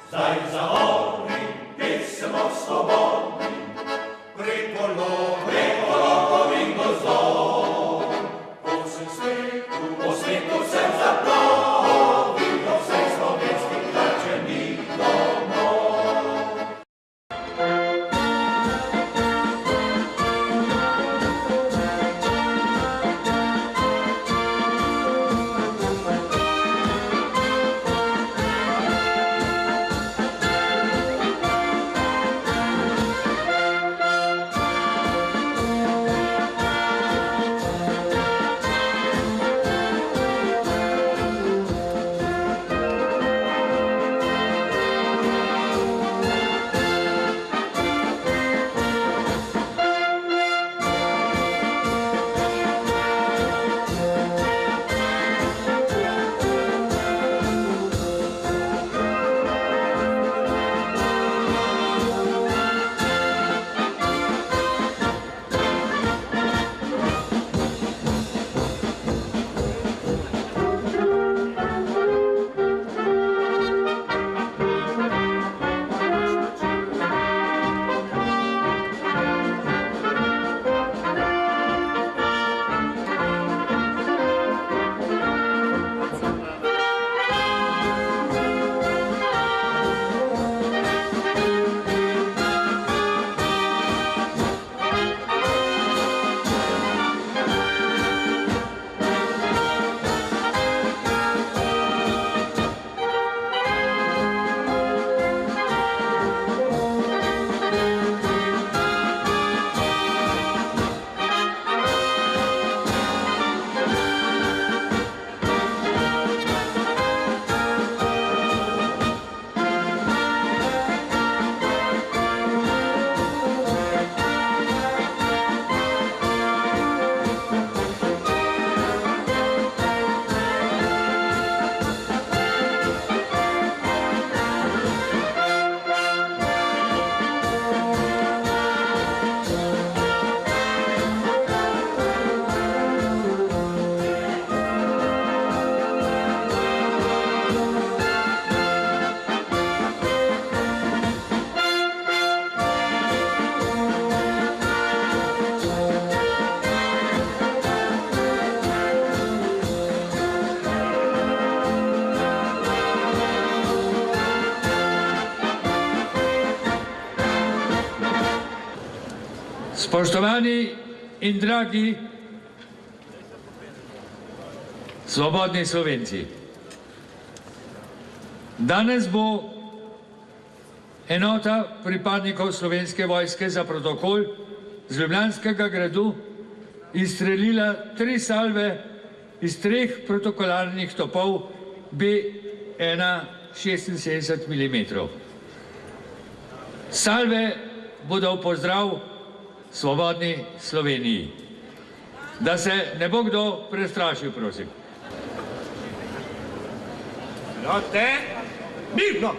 Zdaj za oni, pesemo svobodni, prepolokovim gozdom. Po svetu sem zaplovil, do vseh slovenskih plačenih domov. Spoštovani in dragi svobodni Slovenci, danes bo enota pripadnikov Slovenske vojske za protokol z Ljubljanskega gradu izstrelila 3 salve iz 3 protokolarnih topov B1 76 mm. Salve bodo v pozdrav svobodni Sloveniji. Da se ne bo kdo prestrašil, prosim. Note, mirno!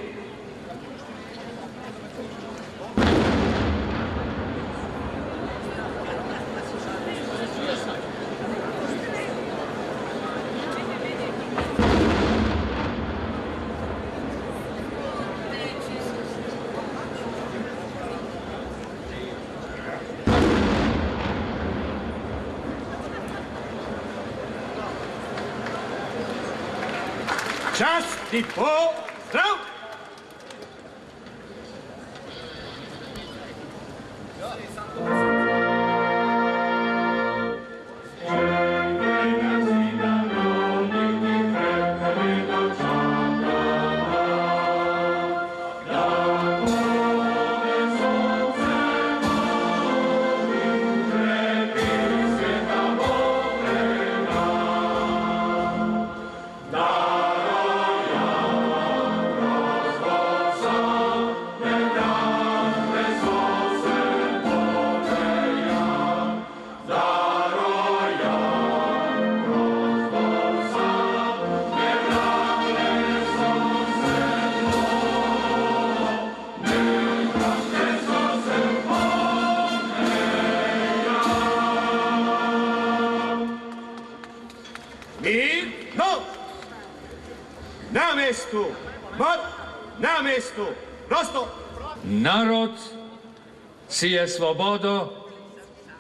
Čast i pozdrav! Na mestu, mod na mestu. Prosto. Narod si je svobodo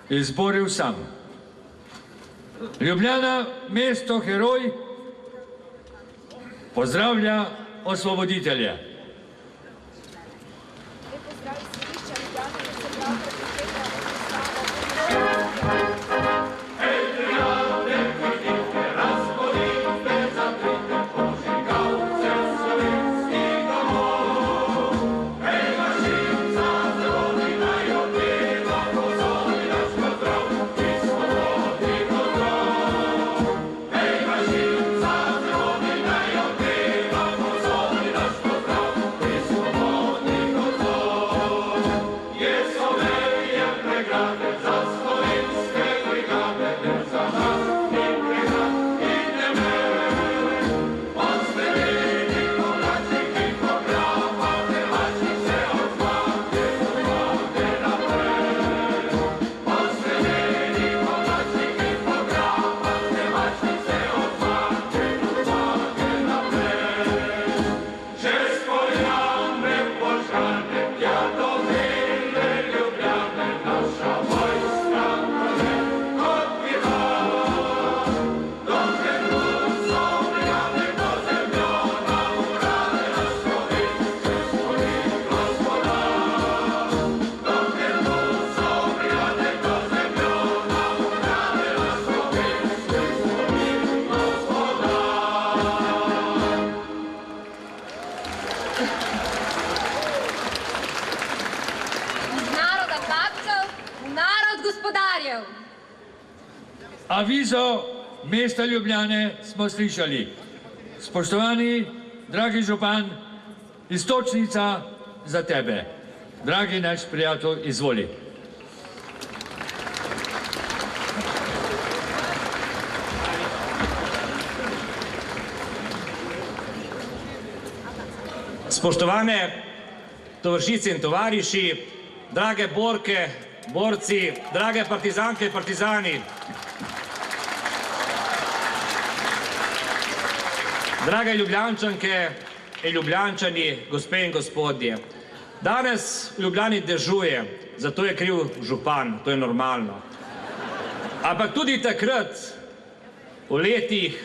izboril sam. Ljubljana, mesto heroj, pozdravlja osvoboditelje. Avizo mesta Ljubljane smo slišali. Spoštovani, dragi župan, iztočnica za tebe. Dragi naš prijatelj, izvoli. Spoštovane tovarišice in tovariši, drage borke, borci, drage partizanke in partizani, drage Ljubljančanke in Ljubljančani, gospe in gospodje. Danes v Ljubljani dežuje, zato je kriv župan, to je normalno. Ampak tudi takrat, v letih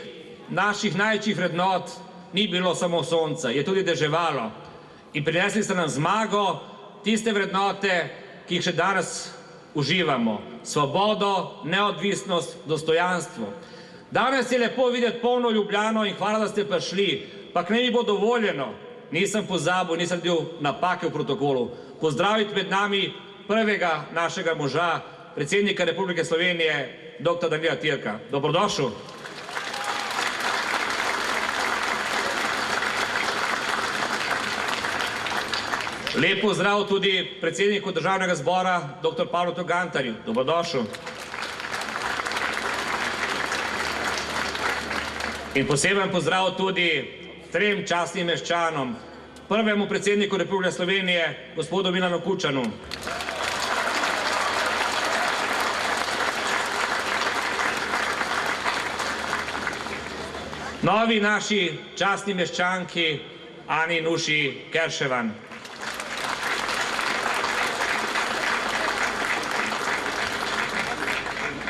naših največjih vrednot, ni bilo samo sonca, je tudi deževalo. In prinesli ste nam zmago, tiste vrednote, ki jih še danes uživamo. Svobodo, neodvisnost, dostojanstvo. Danes je lepo videti polno Ljubljano in hvala, da ste prišli. Pa ne mi bo dovoljeno, nisem pozabil, nisem naredil napake v protokolu, pozdraviti med nami prvega našega moža, predsednika Republike Slovenije, dr. Danila Türka. Dobrodošel. Lep pozdrav tudi predsedniku Državnega zbora, dr. Pavlu Gantarju. Dobrodošel. In poseben pozdrav tudi trem častnim meščanom. Prvemu predsedniku Republike Slovenije, gospodu Milanu Kučanu. Novi naši častni meščanki Ani Nuši Kerševan.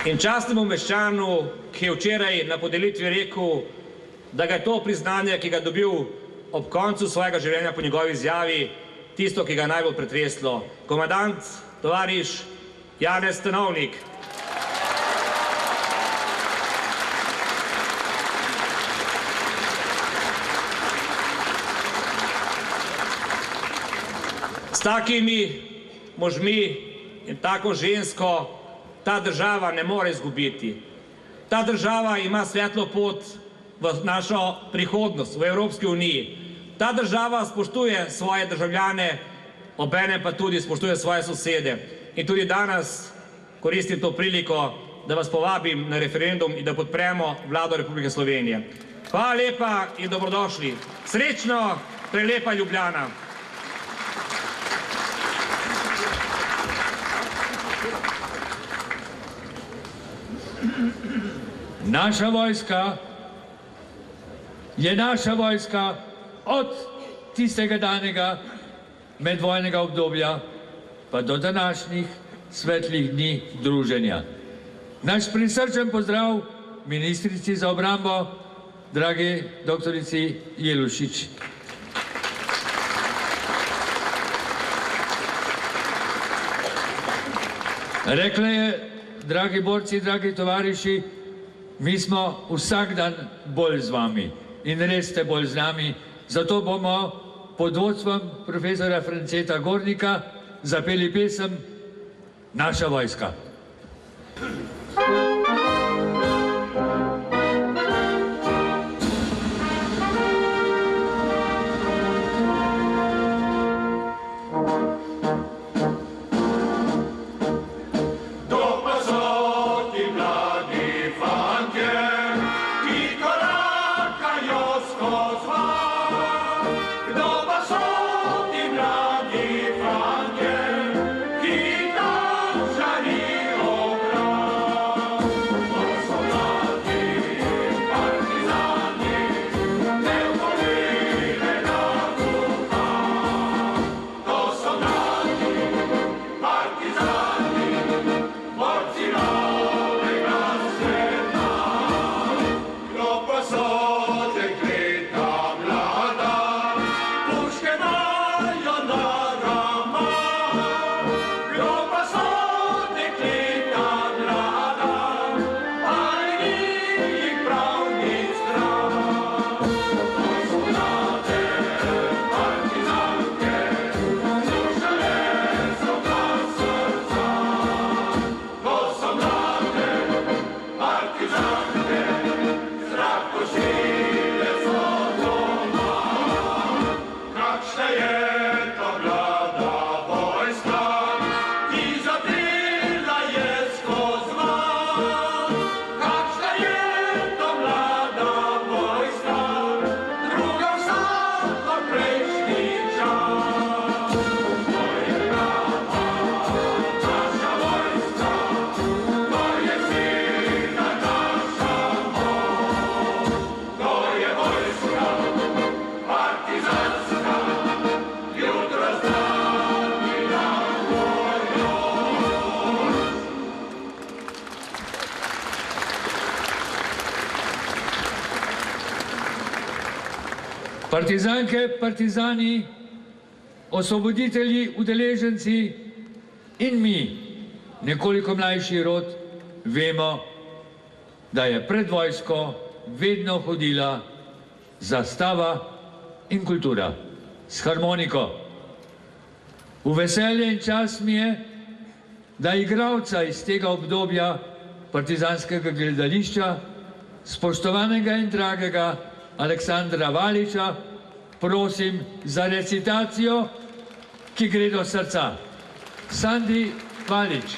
In častnemu meščanu, ki je včeraj na podelitvi rekel, da ga je to priznanje, ki ga je dobil ob koncu svojega življenja po njegovi izjavi, tisto, ki ga je najbolj pretreslo. Komandant, tovariš Janez Stanovnik. S takimi možmi in tako žensko ta država ne more izgubiti. Ta država ima svetlo pot v našo prihodnost, v Evropski uniji. Ta država spoštuje svoje državljane, obenem pa tudi spoštuje svoje sosede. In tudi danes koristim to priliko, da vas povabim na referendum in da podpremo vlado Republike Slovenije. Hvala lepa in dobrodošli. Srečno, prelepa Ljubljana. Naša vojska je naša vojska od tistega danega medvojnega obdobja pa do današnjih svetlih dni druženja. Naš prisrčen pozdrav ministrici za obrambo, dragi doktorici Jelušič. Rekla je, dragi borci, dragi tovariši, mi smo vsak dan bolj z vami in res ste bolj z nami, zato bomo pod vodstvom profesora Franceta Gornika zapeli pesem Naša vojska. Partizanke, partizani, osvoboditelji, udeleženci in mi, nekoliko mlajši rod, vemo, da je pred vojsko vedno hodila zastava in kultura s harmoniko. V veselje in čast mi je, da igralca iz tega obdobja partizanskega gledališča, spoštovanega in dragega Aleksandra Valiča, prosim za recitacijo, ki gre do srca. Sandi Valič.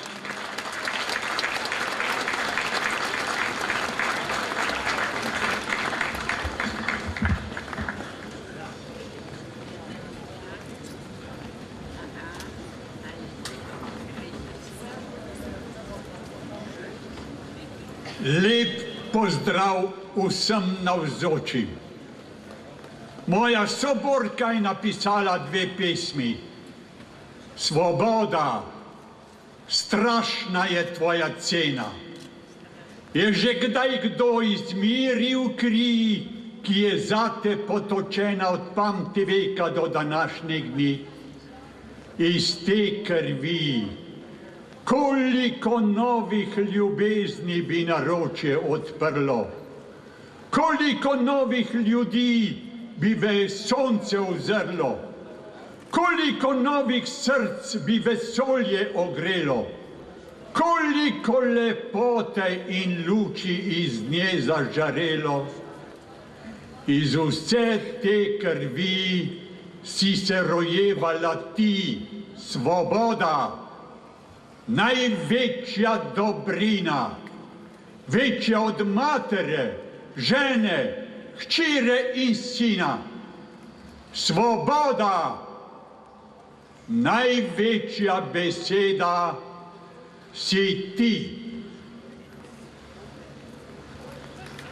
Lep pozdrav vsem navzočim. Moja soborka je napisala 2 pesmi. Svoboda, strašna je tvoja cena. Je že kdaj kdo izmiril kri, ki je zate potočena od pamti veka do današnjih dni? Iz te krvi, koliko novih ljubezni bi naročje odprlo, koliko novih ljudi bi ve sonce uzrlo, koliko novih src bi vesolje ogrelo, koliko lepote in luči iz nje zažarelo. Iz vse te krvi si se rojevala ti, svoboda, največja dobrina, večja od matere, žene, hčere in sina. Svoboda, največja beseda si ti.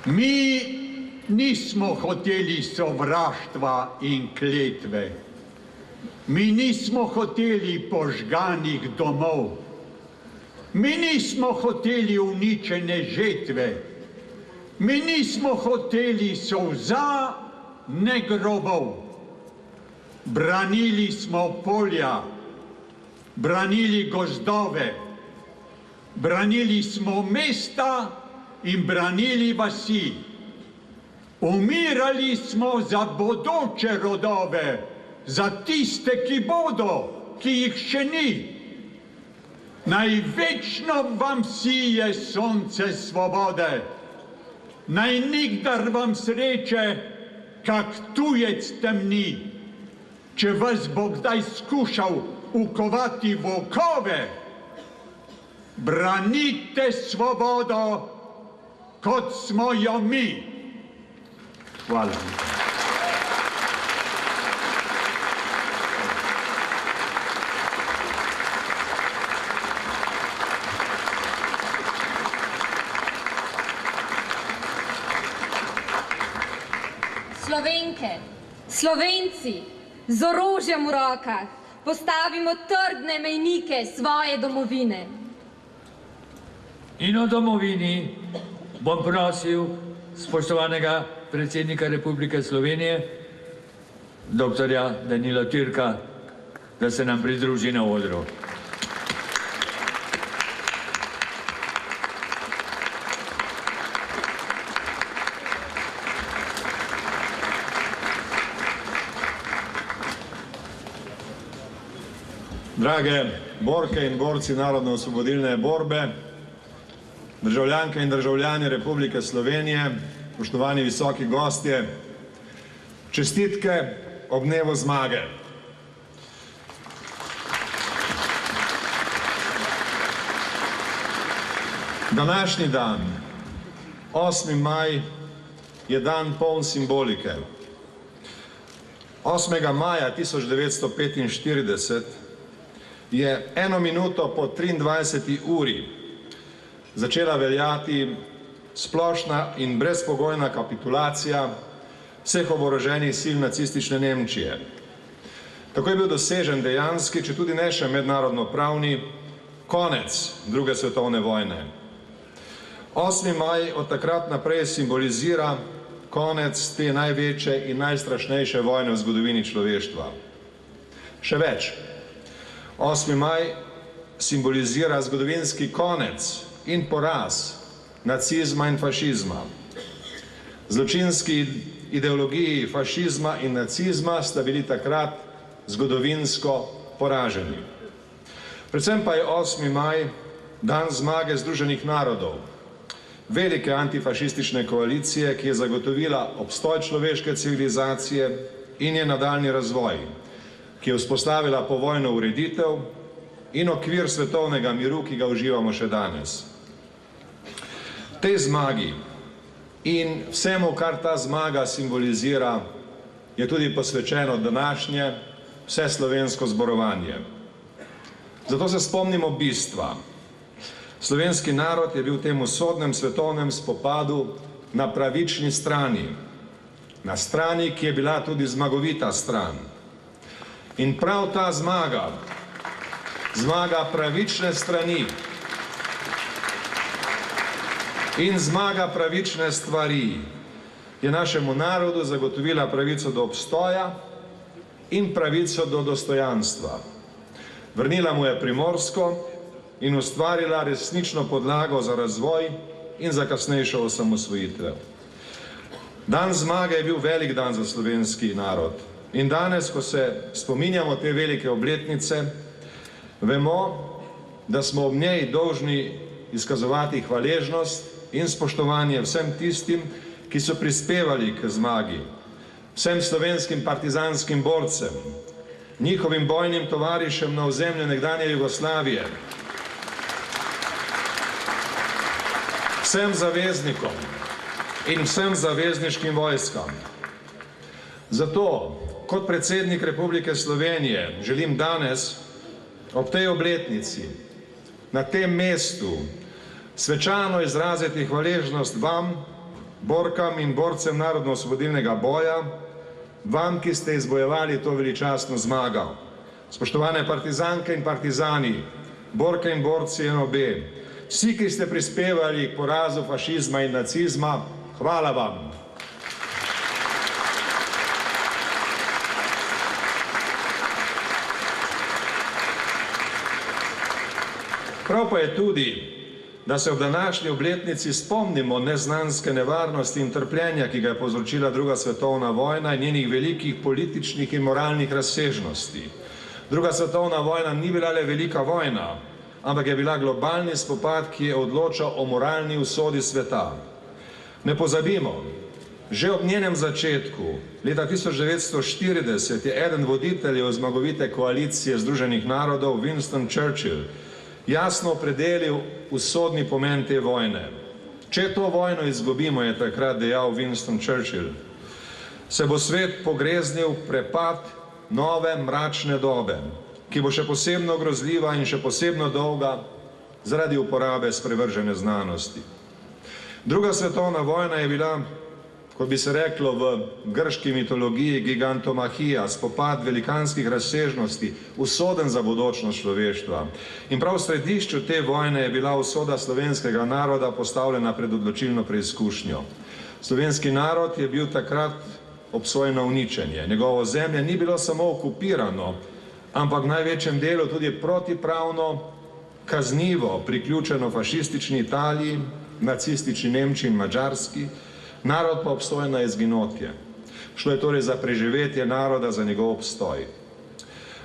Mi nismo hoteli sovraštva in kletve. Mi nismo hoteli požganih domov. Mi nismo hoteli uničene žetve. Mi nismo hoteli solza, ne grobov. Branili smo polja, branili gozdove, branili smo mesta in branili vasi. Umirali smo za bodoče rodove, za tiste, ki bodo, ki jih še ni. Naj večno vam sije sonce svobode, naj nikdar vam sreče, kak tujec temni. Če vas bo kdaj skušal ukovati v okove, branite svobodo, kot smo jo mi. Hvala. Slovenke, Slovenci, z orožjem v rokah postavimo trdne mejnike svoje domovine. In o domovini bom prosil spoštovanega predsednika Republike Slovenije, doktorja Danila Türka, da se nam pridruži na odru. Drage borke in borci narodno-osvobodilne borbe, državljanke in državljani Republike Slovenije, spoštovani visoki gostje, čestitke ob dnevu zmage. Današnji dan, 8. maj, je dan poln simbolike. 8. maja 1945 je 1 minuto po 23. uri začela veljati splošna in brezpogojna kapitulacija vseh oboroženih sil nacistične Nemčije. Tako je bil dosežen dejanski, če tudi ne še mednarodno-pravni, konec druge svetovne vojne. 8. maj od takrat naprej simbolizira konec te največje in najstrašnejše vojne v zgodovini človeštva. Še več, 8. maj simbolizira zgodovinski konec in poraz nacizma in fašizma. Zločinski ideologiji fašizma in nacizma sta bili takrat zgodovinsko poraženi. Predvsem pa je 8. maj dan zmage Združenih narodov, velike antifašistične koalicije, ki je zagotovila obstoj človeške civilizacije in je nadaljni razvoj, ki je vzpostavila povojno ureditev in okvir svetovnega miru, ki ga uživamo še danes. Tej zmagi in vsemu, kar ta zmaga simbolizira, je tudi posvečeno današnje vseslovensko zborovanje. Zato se spomnimo bistva. Slovenski narod je bil v tem usodnem svetovnem spopadu na pravični strani, na strani, ki je bila tudi zmagovita stran. In prav ta zmaga, zmaga pravične strani in zmaga pravične stvari, je našemu narodu zagotovila pravico do obstoja in pravico do dostojanstva. Vrnila mu je Primorsko in ustvarila resnično podlago za razvoj in za kasnejšo osamosvojitev. Dan zmage je bil velik dan za slovenski narod. In danes, ko se spominjamo te velike obletnice, vemo, da smo ob njej dolžni izkazovati hvaležnost in spoštovanje vsem tistim, ki so prispevali k zmagi, vsem slovenskim partizanskim borcem, njihovim bojnim tovarišem na ozemlju nekdanje Jugoslavije, vsem zaveznikom in vsem zavezniškim vojskam. Zato, kot predsednik Republike Slovenije, želim danes ob tej obletnici na tem mestu svečano izraziti hvaležnost vam borkam in borcem narodno-osvobodilnega boja, vam, ki ste izbojevali to veličastno zmago. Spoštovane partizanke in partizani, borke in borci NOB, vsi, ki ste prispevali k porazu fašizma in nacizma, hvala vam. Prav pa je tudi, da se ob današnji obletnici spomnimo neznanske nevarnosti in trpljenja, ki ga je povzročila druga svetovna vojna in njenih velikih političnih in moralnih razsežnosti. Druga svetovna vojna ni bila le velika vojna, ampak je bila globalni spopad, ki je odločal o moralni usodi sveta. Ne pozabimo, že ob njenem začetku, leta 1940, je eden voditeljev zmagovite koalicije Združenih narodov, Winston Churchill, jasno opredelil usodni pomen te vojne. Če to vojno izgubimo, je takrat dejal Winston Churchill, se bo svet pogreznil v prepad nove mračne dobe, ki bo še posebno grozljiva in še posebno dolga zaradi uporabe sprevržene znanosti. Druga svetovna vojna je bila, kot bi se reklo v grški mitologiji, gigantomahija, spopad velikanskih razsežnosti, usoden za bodočnost človeštva. In prav v središču te vojne je bila usoda slovenskega naroda postavljena pred odločilno preizkušnjo. Slovenski narod je bil takrat obsojen na uničenje. Njegovo ozemlje ni bilo samo okupirano, ampak v največjem delu tudi protipravno, kaznivo priključeno fašistični Italiji, nacistični Nemčiji in Madžarski, narod pa obsojen na izginotje. Šlo je torej za preživetje naroda, za njegov obstoj.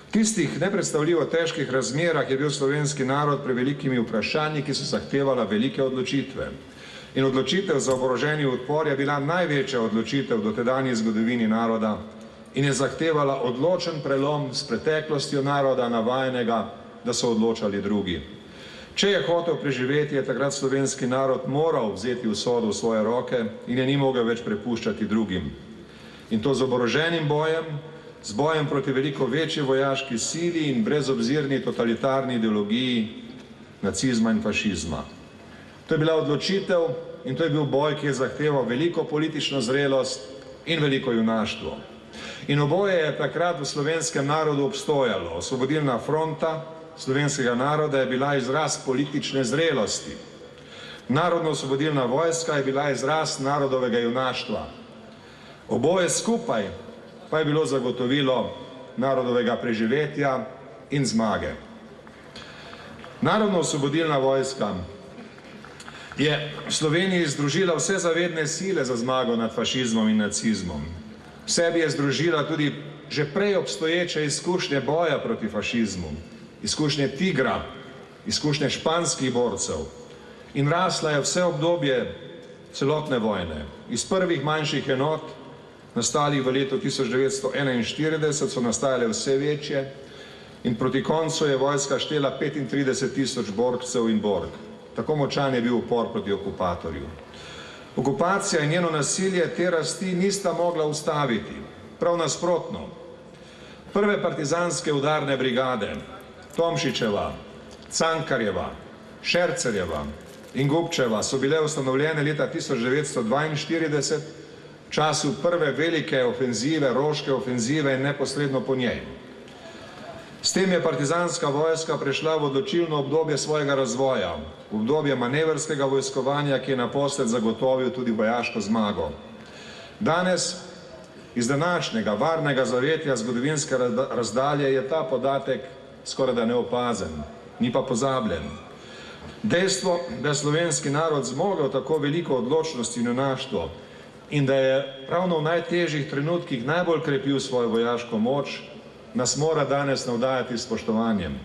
V tistih nepredstavljivo težkih razmerah je bil slovenski narod pred velikimi vprašanji, ki so zahtevala velike odločitve. In odločitev za oboroženi odpor je bila največja odločitev v dotedanji zgodovini naroda in je zahtevala odločen prelom s preteklostjo naroda, navajenega, da so odločali drugi. Če je hotel preživeti, je takrat slovenski narod moral vzeti usodo v svoje roke in je ni mogel več prepuščati drugim. In to z oboroženim bojem, z bojem proti veliko večji vojaški sili in brezobzirni totalitarni ideologiji nacizma in fašizma. To je bila odločitev in to je bil boj, ki je zahteval veliko politično zrelost in veliko junaštvo. In oboje je takrat v slovenskem narodu obstojalo. Osvobodilna fronta slovenskega naroda je bila izraz politične zrelosti. Narodno-osvobodilna vojska je bila izraz narodovega junaštva. Oboje skupaj pa je bilo zagotovilo narodovega preživetja in zmage. Narodno-osvobodilna vojska je v Sloveniji združila vse zavedne sile za zmago nad fašizmom in nacizmom. V sebi je združila tudi že prej obstoječe izkušnje boja proti fašizmu, izkušnje Tigra, izkušnje španskih borcev in rasla je vse obdobje celotne vojne. Iz prvih manjših enot, nastalih v letu 1941, so nastajale vse večje in proti koncu je vojska štela 35.000 borcev in bork. Tako močan je bil upor proti okupatorju. Okupacija in njeno nasilje te rasti nista mogla ustaviti. Prav nasprotno. Prve partizanske udarne brigade, Tomšičeva, Cankarjeva, Šercerjeva in Gubčeva so bile ustanovljene leta 1942, v času prve velike ofenzive, roške ofenzive in neposredno po njej. S tem je partizanska vojska prešla v odločilno obdobje svojega razvoja, v obdobje manevrskega vojskovanja, ki je naposled zagotovil tudi vojaško zmago. Danes, iz današnjega varnega zavetja zgodovinske razdalje, je ta podatek skorajda neopazen, ni pa pozabljen. Dejstvo, da je slovenski narod zmogel tako veliko odločnosti in junaštvo in da je ravno v najtežjih trenutkih najbolj krepil svojo vojaško moč, nas mora danes navdajati s spoštovanjem.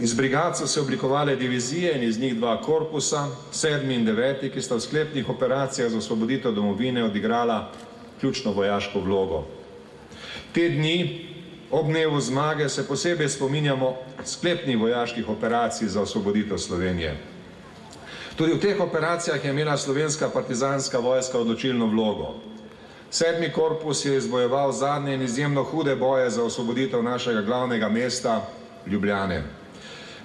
Iz brigad so se oblikovale divizije in iz njih dva korpusa, 7. in 9., ki sta v sklepnih operacijah za osvoboditev domovine odigrala ključno vojaško vlogo. Te dni, ob dnevu zmage, se posebej spominjamo sklepnih vojaških operacij za osvoboditev Slovenije. Tudi v teh operacijah je imela slovenska partizanska vojska odločilno vlogo. 7. korpus je izbojeval zadnje in izjemno hude boje za osvoboditev našega glavnega mesta, Ljubljane.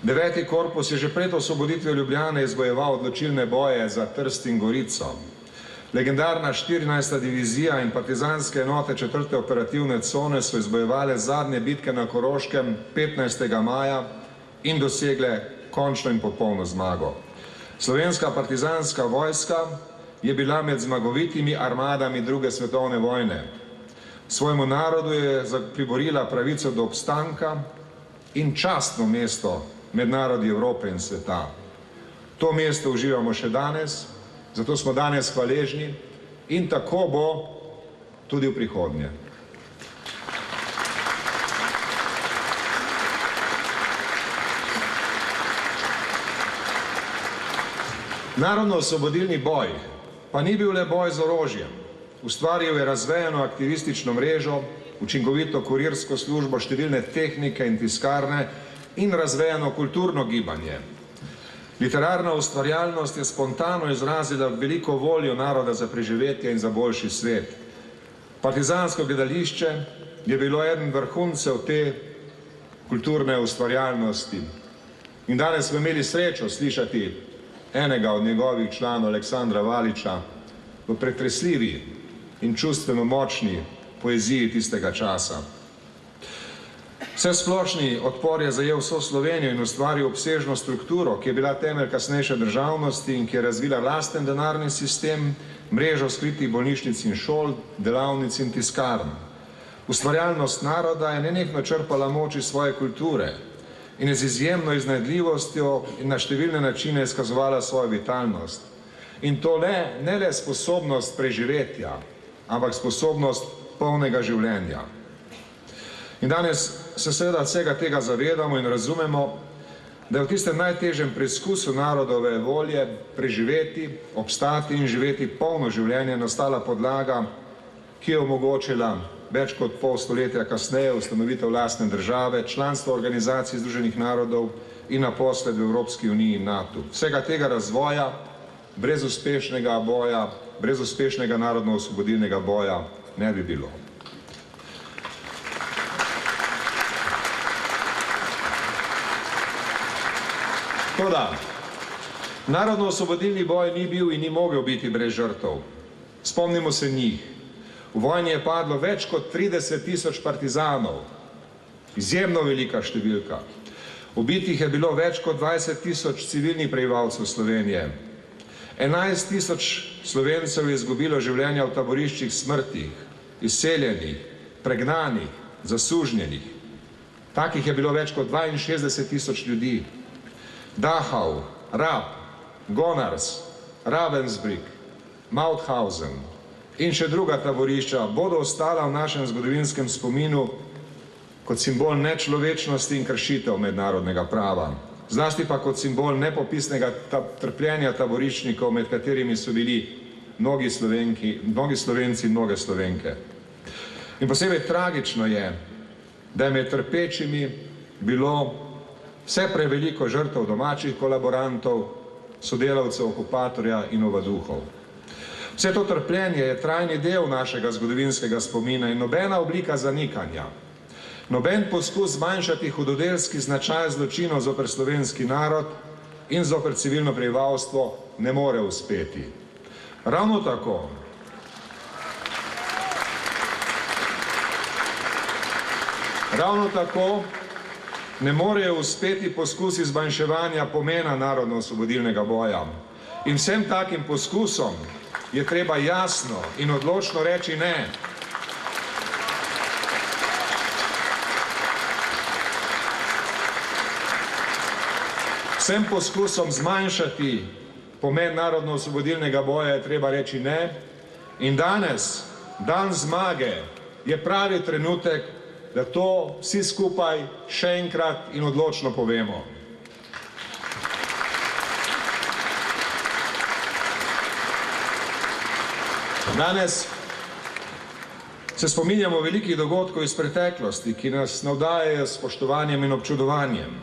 9. korpus je že pred osvoboditvijo Ljubljane izbojeval odločilne boje za Trst in Gorico. Legendarna 14. divizija in partizanske enote 4. operativne cone so izbojevale zadnje bitke na Koroškem 15. maja in dosegle končno in popolno zmago. Slovenska partizanska vojska je bila med zmagovitimi armadami druge svetovne vojne. Svojemu narodu je priborila pravico do obstanka in častno mesto med narodi Evrope in sveta. To mesto uživamo še danes, zato smo danes hvaležni in tako bo tudi v prihodnje. Narodno-osvobodilni boj pa ni bil le boj z orožjem. Ustvaril je razvejano aktivistično mrežo, učinkovito kurirsko službo, številne tehnike in tiskarne in razvejano kulturno gibanje. Literarna ustvarjalnost je spontano izrazila veliko voljo naroda za preživetje in za boljši svet. Partizansko gledališče je bilo eden vrhuncev te kulturne ustvarjalnosti. In danes smo imeli srečo slišati enega od njegovih članov, Aleksandra Valiča, v pretresljivi in čustveno močni poeziji tistega časa. Vsesplošni odpor je zajel vso Slovenijo in ustvaril obsežno strukturo, ki je bila temelj kasnejše državnosti in ki je razvila lasten denarni sistem, mrežo skritih bolnišnic in šol, delavnic in tiskarn. Ustvarjalnost naroda je nenehno črpala moč iz svoje kulture in je z izjemno iznajdljivostjo in na številne načine izkazovala svojo vitalnost. In to ne le sposobnost preživetja, ampak sposobnost polnega življenja. In danes se seveda vsega tega zavedamo in razumemo, da je v tistem najtežjem preizkusu narodove volje preživeti, obstati in živeti polno življenje nastala podlaga, ki je omogočila več kot pol stoletja kasneje ustanovitev lastne države, članstvo Organizacij Združenih narodov in naposled v Evropski uniji in NATO. Vsega tega razvoja brez uspešnega boja, brez uspešnega narodno-osvobodilnega boja ne bi bilo. Toda, narodno-osvobodilni boj ni bil in ni mogel biti brez žrtev. Spomnimo se njih. V vojni je padlo več kot 30.000 partizanov, izjemno velika številka. Ubitih je bilo več kot 20.000 civilnih prebivalcev Slovenije. 11.000 Slovencev je izgubilo življenja v taboriščih smrti, izseljenih, pregnanih, zasužnjenih. Takih je bilo več kot 62.000 ljudi. Dachau, Rab, Gonars, Ravensbrück, Mauthausen in še druga taborišča bodo ostala v našem zgodovinskem spominu kot simbol nečlovečnosti in kršitev mednarodnega prava. Zlasti pa kot simbol nepopisnega trpljenja taboriščnikov, med katerimi so bili mnogi Slovenci in mnoge Slovenke. In posebej tragično je, da je med trpečimi bilo vse preveliko žrtev domačih kolaborantov, sodelavcev okupatorja in ovaduhov. Vse to trpljenje je trajni del našega zgodovinskega spomina in nobena oblika zanikanja, noben poskus zmanjšati hudodelski značaj zločinov zoper slovenski narod in zoper civilno prebivalstvo ne more uspeti. Ravno tako ne morejo uspeti poskusi zmanjševanja pomena narodno-osvobodilnega boja. In vsem takim poskusom je treba jasno in odločno reči ne. Vsem poskusom zmanjšati pomen narodno-osvobodilnega boja je treba reči ne. In danes, dan zmage, je pravi trenutek, da to vsi skupaj še enkrat in odločno povemo. Danes se spominjamo velikih dogodkov iz preteklosti, ki nas navdajajo s spoštovanjem in občudovanjem.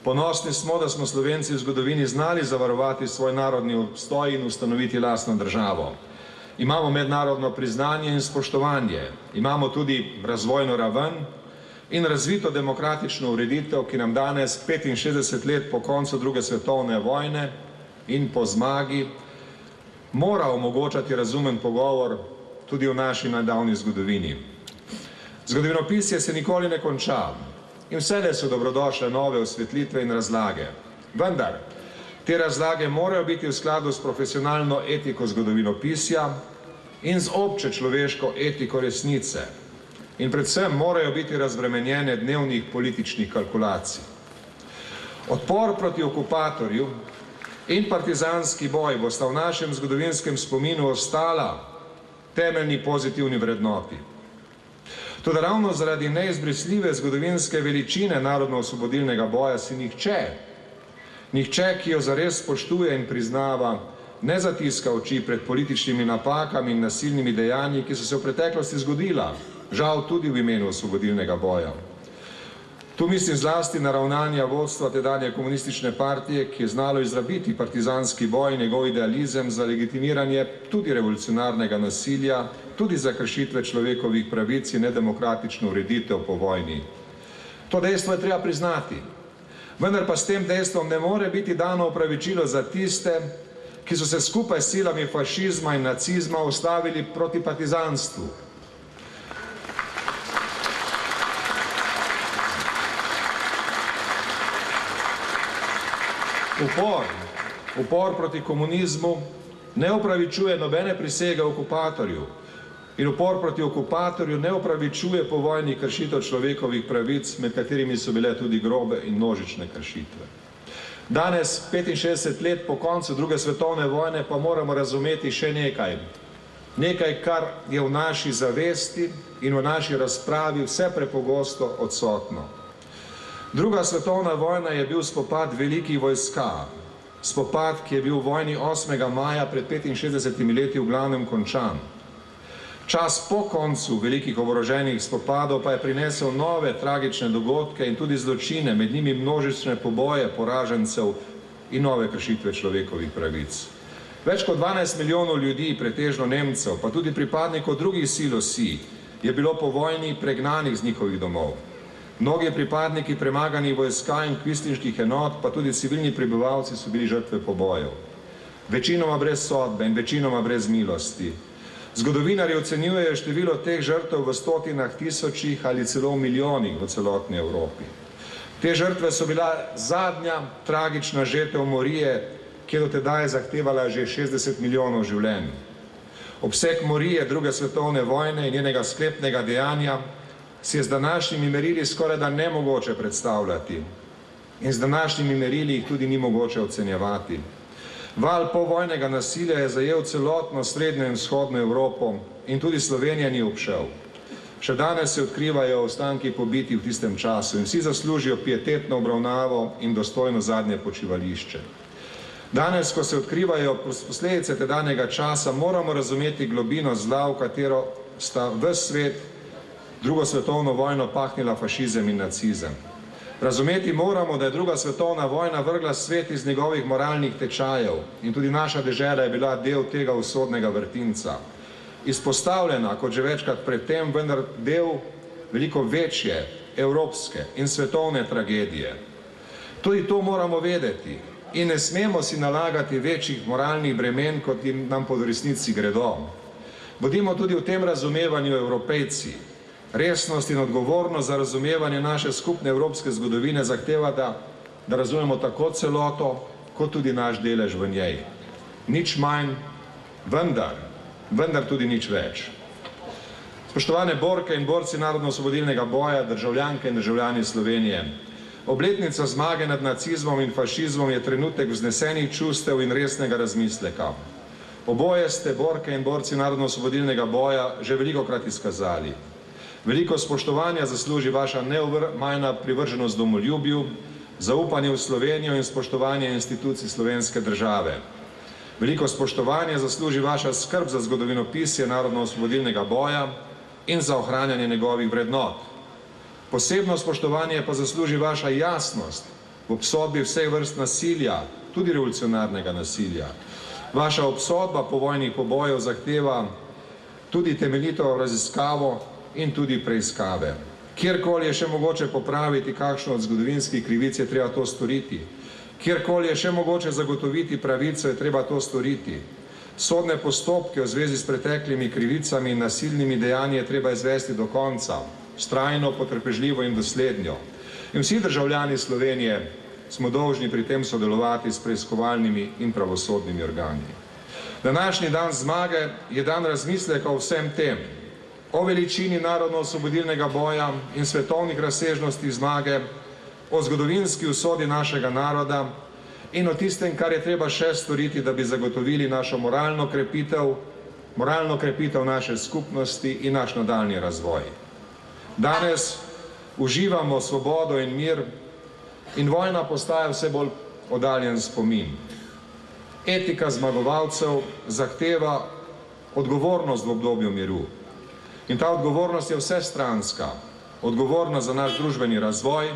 Ponosni smo, da smo Slovenci v zgodovini znali zavarovati svoj narodni obstoj in ustanoviti lastno državo. Imamo mednarodno priznanje in spoštovanje, imamo tudi razvojno raven in razvito demokratično ureditev, ki nam danes, 65 let po koncu druge svetovne vojne in po zmagi, mora omogočati razumen pogovor tudi o naši nedavni zgodovini. Zgodovinopisje se nikoli ne konča in vsele so dobrodošle nove osvetlitve in razlage. Vendar, te razlage morajo biti v skladu s profesionalno etiko zgodovinopisja in z obče človeško etiko resnice. In predvsem morajo biti razbremenjene dnevnih političnih kalkulacij. Odpor proti okupatorju in partizanski boj bosta v našem zgodovinskem spominu ostala temeljni pozitivni vrednoti. Toda ravno zaradi neizbrisljive zgodovinske veličine narodno-osvobodilnega boja si nihče, ki jo zares spoštuje in priznava, ne zatiska oči pred političnimi napakami in nasilnimi dejanji, ki so se v preteklosti zgodila, žal tudi v imenu osvobodilnega boja. Tu mislim zlasti na ravnanja vodstva tedanje komunistične partije, ki je znalo izrabiti partizanski boj in njegov idealizem za legitimiranje tudi revolucionarnega nasilja, tudi za kršitve človekovih pravic in nedemokratično ureditev po vojni. To dejstvo je treba priznati. Vendar pa s tem dejstvom ne more biti dano opravičilo za tiste, ki so se skupaj s silami fašizma in nacizma ustavili proti partizanstvu. Upor proti komunizmu ne opravičuje nobene prisege okupatorju in upor proti okupatorju ne opravičuje povojnih kršitev človekovih pravic, med katerimi so bile tudi grobe in množične kršitve. Danes, 65 let po koncu druge svetovne vojne, pa moramo razumeti še nekaj. Nekaj, kar je v naši zavesti in v naši razpravi vse prepogosto odsotno. Druga svetovna vojna je bil spopad velikih vojska. Spopad, ki je bil v vojni 8. maja pred 65 leti v glavnem končan. Čas po koncu velikih oboroženih spopadov pa je prinesel nove tragične dogodke in tudi zločine, med njimi množične poboje poražencev in nove kršitve človekovih pravic. Več kot 12 milijonov ljudi, pretežno Nemcev, pa tudi pripadnikov drugih sil osi, je bilo po vojni pregnanih z njihovih domov. Mnogi pripadniki premaganih vojska in kvislinških enot, pa tudi civilni prebivalci so bili žrtve pobojev. Večinoma brez sodbe in večinoma brez milosti. Zgodovinarji ocenjujejo število teh žrtev v stotinah tisočih ali celo milijonih v celotni Evropi. Te žrtve so bila zadnja tragična žetev morije, ki je do tedaj zahtevala že 60 milijonov življenj. Obseg morije druge svetovne vojne in njenega sklepnega dejanja si je z današnjimi merili skoraj da nemogoče predstavljati in z današnjimi merili jih tudi ni mogoče ocenjevati. Val povojnega nasilja je zajel celotno srednjo in vzhodno Evropo in tudi Slovenija ni obšel. Še danes se odkrivajo ostanki pobitih v tistem času in vsi zaslužijo pietetno obravnavo in dostojno zadnje počivališče. Danes, ko se odkrivajo posledice tedanjega časa, moramo razumeti globino zla, v katero sta ves svet drugo svetovno vojno pahnila fašizem in nacizem. Razumeti moramo, da je druga svetovna vojna vrgla svet iz njegovih moralnih tečajev in tudi naša dežela je bila del tega usodnega vrtinca. Izpostavljena, kot že večkrat predtem, vendar del veliko večje evropske in svetovne tragedije. Tudi to moramo vedeti in ne smemo si nalagati večjih moralnih bremen, kot jim nam po resnici gredo. Bodimo tudi v tem razumevanju Evropejci. Resnost in odgovornost za razumevanje naše skupne evropske zgodovine zahteva, da razumemo tako celoto, kot tudi naš delež v njej. Nič manj, vendar tudi nič več. Spoštovane borke in borci narodno-osvobodilnega boja, državljanke in državljani Slovenije, obletnica zmage nad nacizmom in fašizmom je trenutek vznesenih čustev in resnega razmisleka. Oboje ste, borke in borci narodno-osvobodilnega boja, že velikokrat izkazali. Veliko spoštovanja zasluži vaša neomajna privrženost domoljubju, zaupanje v Slovenijo in spoštovanje institucij slovenske države. Veliko spoštovanja zasluži vaša skrb za zgodovinopisje narodno-osvobodilnega boja in za ohranjanje njegovih vrednot. Posebno spoštovanje pa zasluži vaša jasnost v obsodbi vseh vrst nasilja, tudi revolucionarnega nasilja. Vaša obsodba povojnih pobojev zahteva tudi temeljito raziskavo in tudi preiskave. Kjerkoli je še mogoče popraviti kakšno od zgodovinskih krivic, je treba to storiti. Kjerkoli je še mogoče zagotoviti pravico, je treba to storiti. Sodne postopke v zvezi s preteklimi krivicami in nasilnimi dejanji je treba izvesti do konca, vztrajno, potrpežljivo in doslednjo. In vsi državljani Slovenije smo dolžni pri tem sodelovati s preiskovalnimi in pravosodnimi organi. Današnji dan zmage je dan razmisleka o vsem tem, o veličini narodno-osvobodilnega boja in svetovnih razsežnosti zmage, o zgodovinski usodi našega naroda in o tistem, kar je treba še storiti, da bi zagotovili našo moralno krepitev naše skupnosti in naš nadaljnji razvoj. Danes uživamo svobodo in mir in vojna postaja vse bolj oddaljen spomin. Etika zmagovalcev zahteva odgovornost v obdobju miru. In ta odgovornost je vsestranska, odgovornost za naš družbeni razvoj,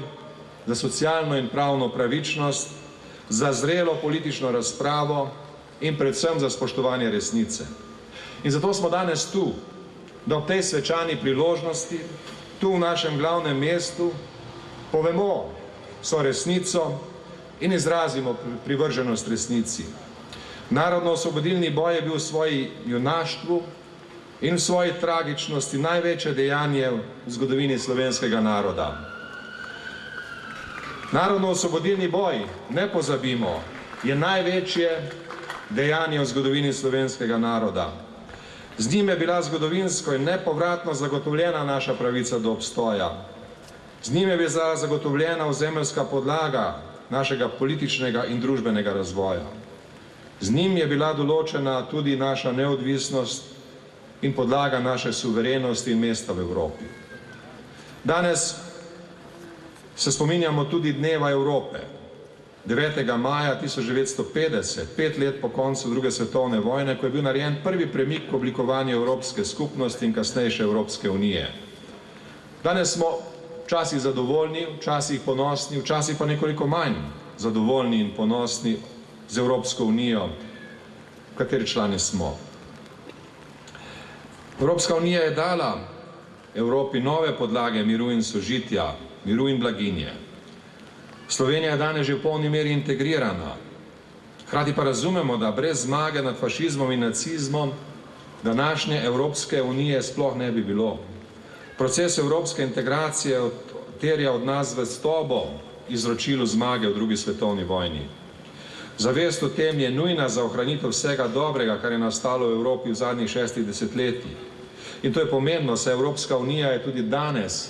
za socialno in pravno pravičnost, za zrelo politično razpravo in predvsem za spoštovanje resnice. In zato smo danes tu, da ob tej svečani priložnosti, tu v našem glavnem mestu, povemo vso resnico in izrazimo privrženost resnici. Narodno-osvobodilni boj je bil v svoji junaštvu in v svoji tragičnosti največje dejanje v zgodovini slovenskega naroda. Narodno-osvobodilni boj, ne pozabimo, je največje dejanje v zgodovini slovenskega naroda. Z njim je bila zgodovinsko in nepovratno zagotovljena naša pravica do obstoja. Z njim je bila zagotovljena ozemeljska podlaga našega političnega in družbenega razvoja. Z njim je bila določena tudi naša neodvisnost in podlaga naše suverenosti in mesta v Evropi. Danes se spominjamo tudi Dneva Evrope. 9. maja 1950, 5 let po koncu druge svetovne vojne, ko je bil narejen prvi premik k oblikovanju Evropske skupnosti in kasnejše Evropske unije. Danes smo včasih zadovoljni, včasih ponosni, včasih pa nekoliko manj zadovoljni in ponosni z Evropsko unijo, v kateri člani smo. Evropska unija je dala Evropi nove podlage miru in sožitja, miru in blaginje. Slovenija je danes že v polni meri integrirana. Hkrati pa razumemo, da brez zmage nad fašizmom in nacizmom današnje Evropske unije sploh ne bi bilo. Proces evropske integracije terja od nas zvestobo izročilu zmage v drugi svetovni vojni. Zavest o tem je nujna za ohranitev vsega dobrega, kar je nastalo v Evropi v zadnjih 6 desetletjih. In to je pomembno, saj Evropska unija je tudi danes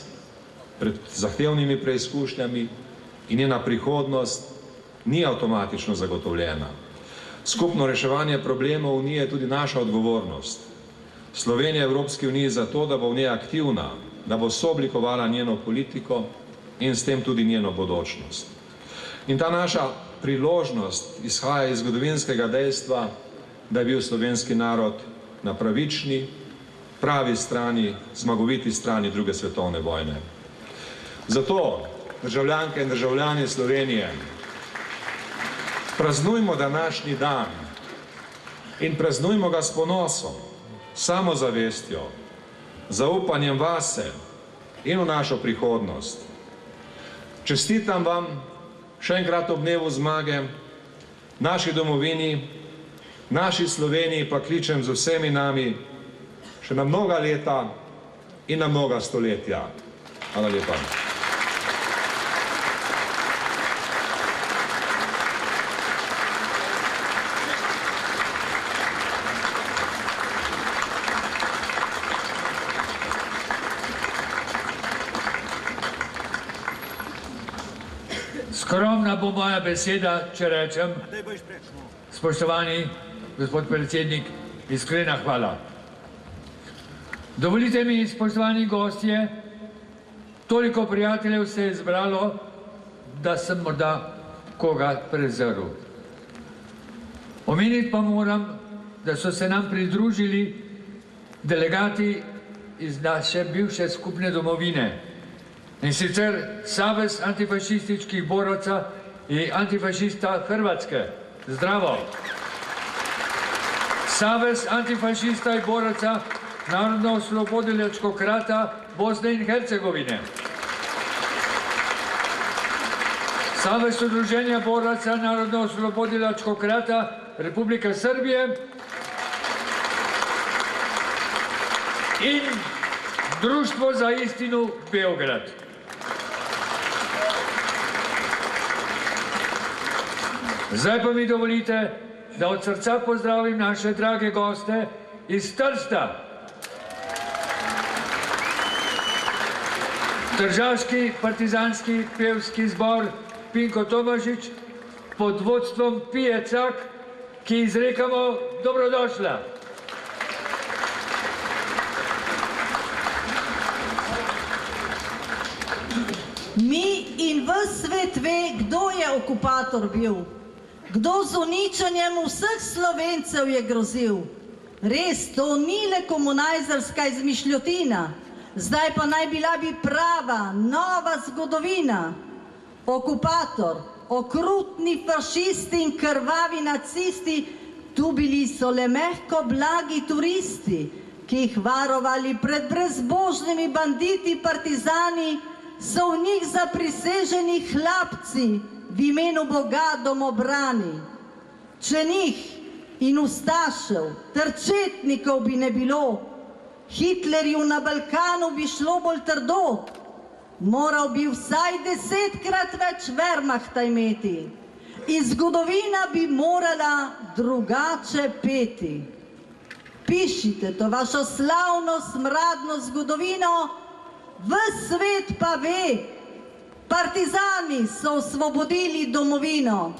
pred zahtevnimi preizkušnjami in njena prihodnost ni avtomatično zagotovljena. Skupno reševanje problemov Unije je tudi naša odgovornost. Slovenija je Evropski uniji zato, da bo v njej aktivna, da bo sooblikovala njeno politiko in s tem tudi njeno bodočnost. In ta naša priložnost izhaja iz zgodovinskega dejstva, da je bil slovenski narod na pravični, pravi strani, zmagoviti strani druge svetovne vojne. Zato, državljanke in državljani Slovenije, praznujmo današnji dan in praznujmo ga s ponosom, samozavestjo, zaupanjem vase in v našo prihodnost. Čestitam vam še enkrat ob dnevu zmage, naši domovini, naši Sloveniji pa kličem z vsemi nami še na mnoga leta in na mnoga stoletja. Hvala lepa. Skromna bo moja beseda, če rečem, spoštovani gospod predsednik, iskrena hvala. Dovolite mi, spoštovani gostje, toliko prijateljev se je zbralo, da sem morda koga prezrl. Omeniti pa moram, da so se nam pridružili delegati iz naše bivše skupne domovine. In sicer Savez antifašističkih boraca in antifašista Hrvatske. Zdravo! Savez antifašista in boraca Narodno-oslobodilačkog rata Bosne in Hercegovine. Savez udruženja boraca Narodno-oslobodilačkog rata Republike Srbije. in Društvo za istinu Beograd. Zdaj pa mi dovolite, da od srca pozdravim naše drage goste iz Trsta. Tržaški partizanski pevski zbor Pinko Tomažič pod vodstvom Pije Cak, ki izrekamo dobrodošla. Mi in ves svet ve, kdo je okupator bil, kdo z uničenjem vseh Slovencev je grozil. Res, to ni le komunajzerska izmišljotina, zdaj pa naj bila bi prava, nova zgodovina. Okupator, okrutni fašisti in krvavi nacisti, tu bili so le mehko blagi turisti, ki jih varovali pred brezbožnimi banditi partizani, so v njih zapriseženi hlapci v imenu Boga domobrani. Če njih in ustašev ter četnikov bi ne bilo, Hitlerju na Balkanu bi šlo bolj trdo, moral bi vsaj 10-krat več Wehrmachta imeti in zgodovina bi morala drugače peti. Pišite to vašo slavno smradno zgodovino, ves svet pa ve, partizani so osvobodili domovino.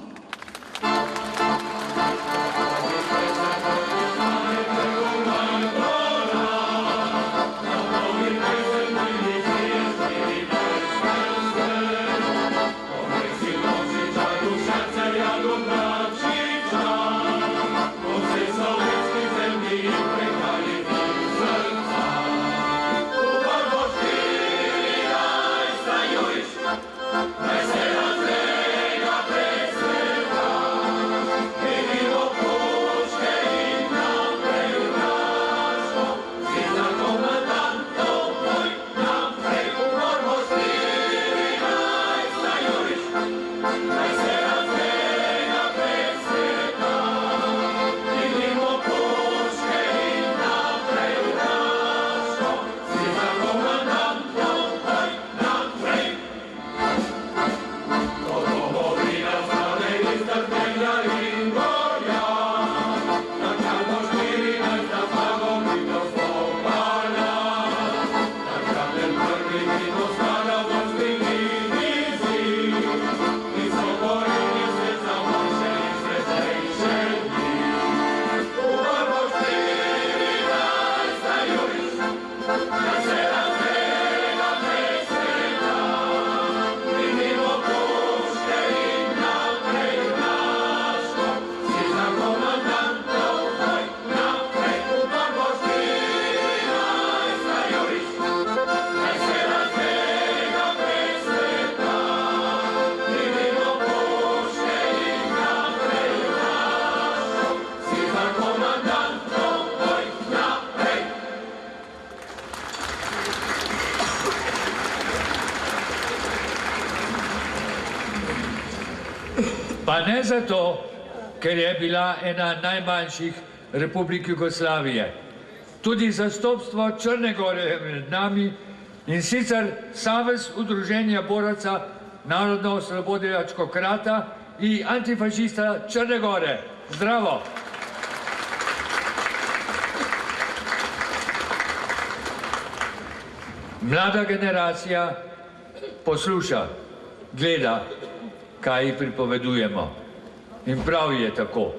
Pa ne zato, ker je bila ena najmanjših republik Jugoslavije. Tudi zastopstvo Črne gore je med nami in sicer Savez udruženja boraca Narodno-oslobodilačkog rata i antifašista Črne gore. Zdravo! Mlada generacija posluša, gleda, kaj ji pripovedujemo. In prav je tako.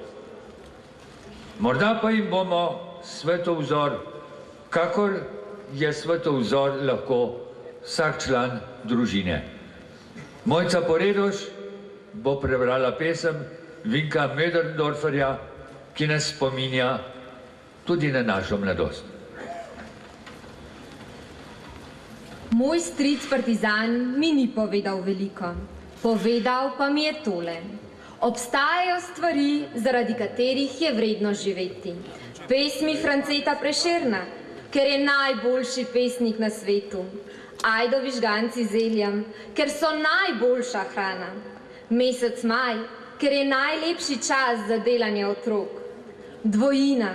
Morda pa jim bomo svetovzor, kakor je svetovzor lahko vsak član družine. Mojca Poredoš bo prebrala pesem Vinka Möderndorferja, ki nas spominja tudi na našo mladost. Moj stric partizan mi ni povedal veliko. Povedal pa mi je tole. Obstajajo stvari, zaradi katerih je vredno živeti. Pesmi Franceta Prešerna, ker je najboljši pesnik na svetu. Ajdovi žganci z zeljem, ker so najboljša hrana. Mesec maj, ker je najlepši čas za delanje otrok. Dvojina,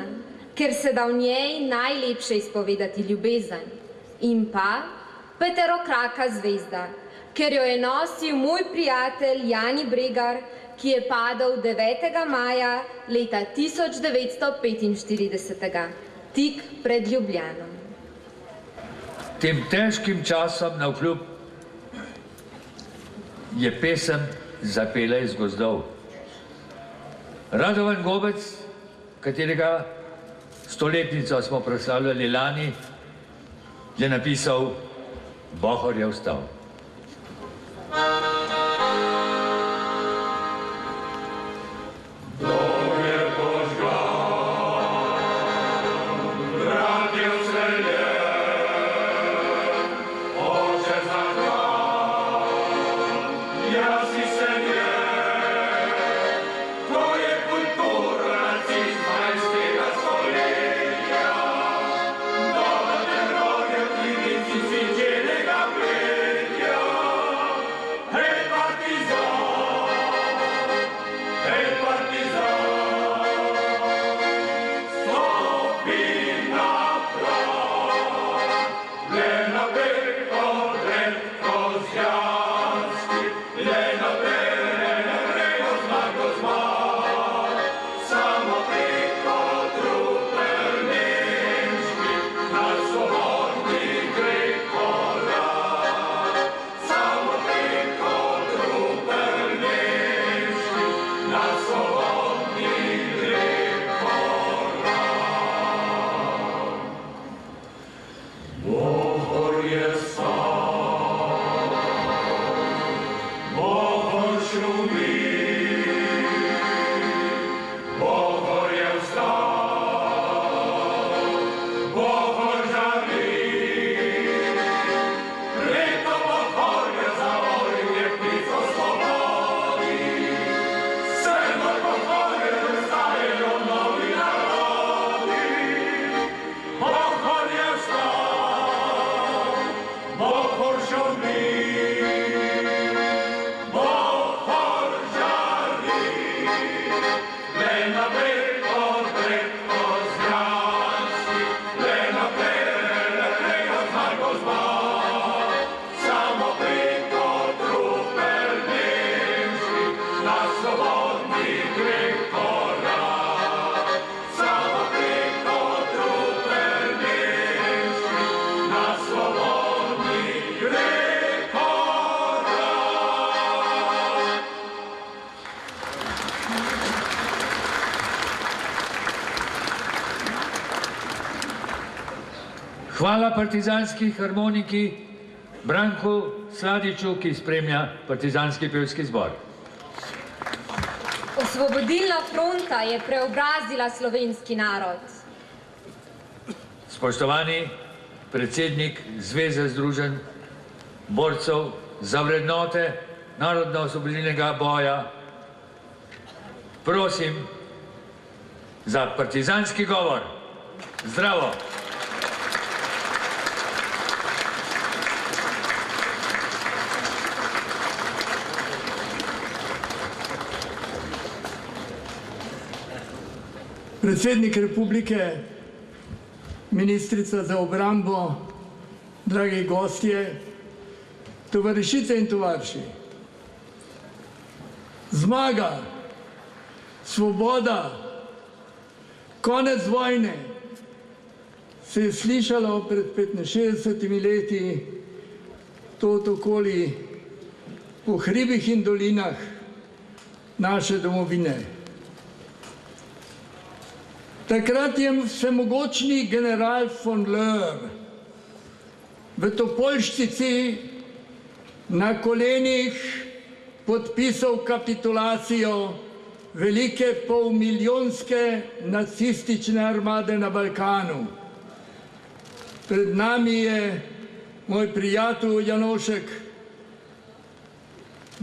ker se da v njej najlepše izpovedati ljubezen, in pa peterokraka zvezda, ker jo je nosil moj prijatelj Jani Bregar, ki je padel 9. maja leta 1945, tik pred Ljubljanom. Tem težkim časom navkljub je pesem zapela iz gozdov. Radovan Gobec, katerega stoletnico smo proslavljali lani, je napisal Bohor je vstal. Hvala partizanski harmoniki Branku Sladiču, ki spremlja partizanski pevski zbor. Osvobodilna fronta je preobrazila slovenski narod. Spoštovani predsednik Zveze združenj borcev za vrednote narodno-osvobodilnega boja, prosim za partizanski govor. Zdravo! Predsednik republike, ministrica za obrambo, dragi gostje, tovarišice in tovariši. Zmaga, svoboda, konec vojne se je slišalo pred 65 leti tot okoli po hribih in dolinah naše domovine. Takrat je vsemogočni general von Löhr v Topolščici na kolenih podpisal kapitulacijo velike polmilijonske nacistične armade na Balkanu. Pred nami je moj prijatelj Janošek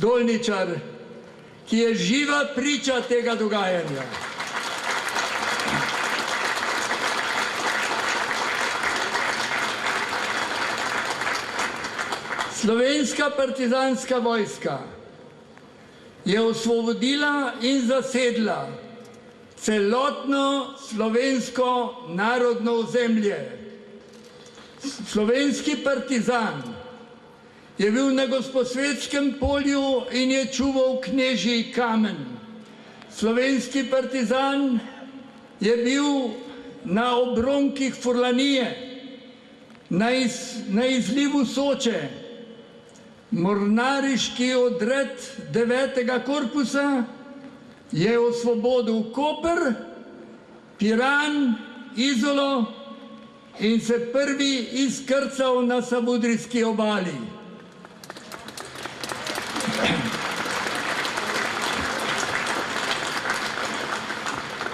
Dolničar, ki je živa priča tega dogajanja. Slovenska partizanska vojska je osvobodila in zasedla celotno slovensko narodno ozemlje. Slovenski partizan je bil na Gosposvetskem polju in je čuval knežji kamen. Slovenski partizan je bil na obronkih Furlanije, na izlivu Soče. Mornariški odred 9. korpusa je osvobodil Koper, Piran, Izolo in se prvi izkrcal na Savudrijski obali.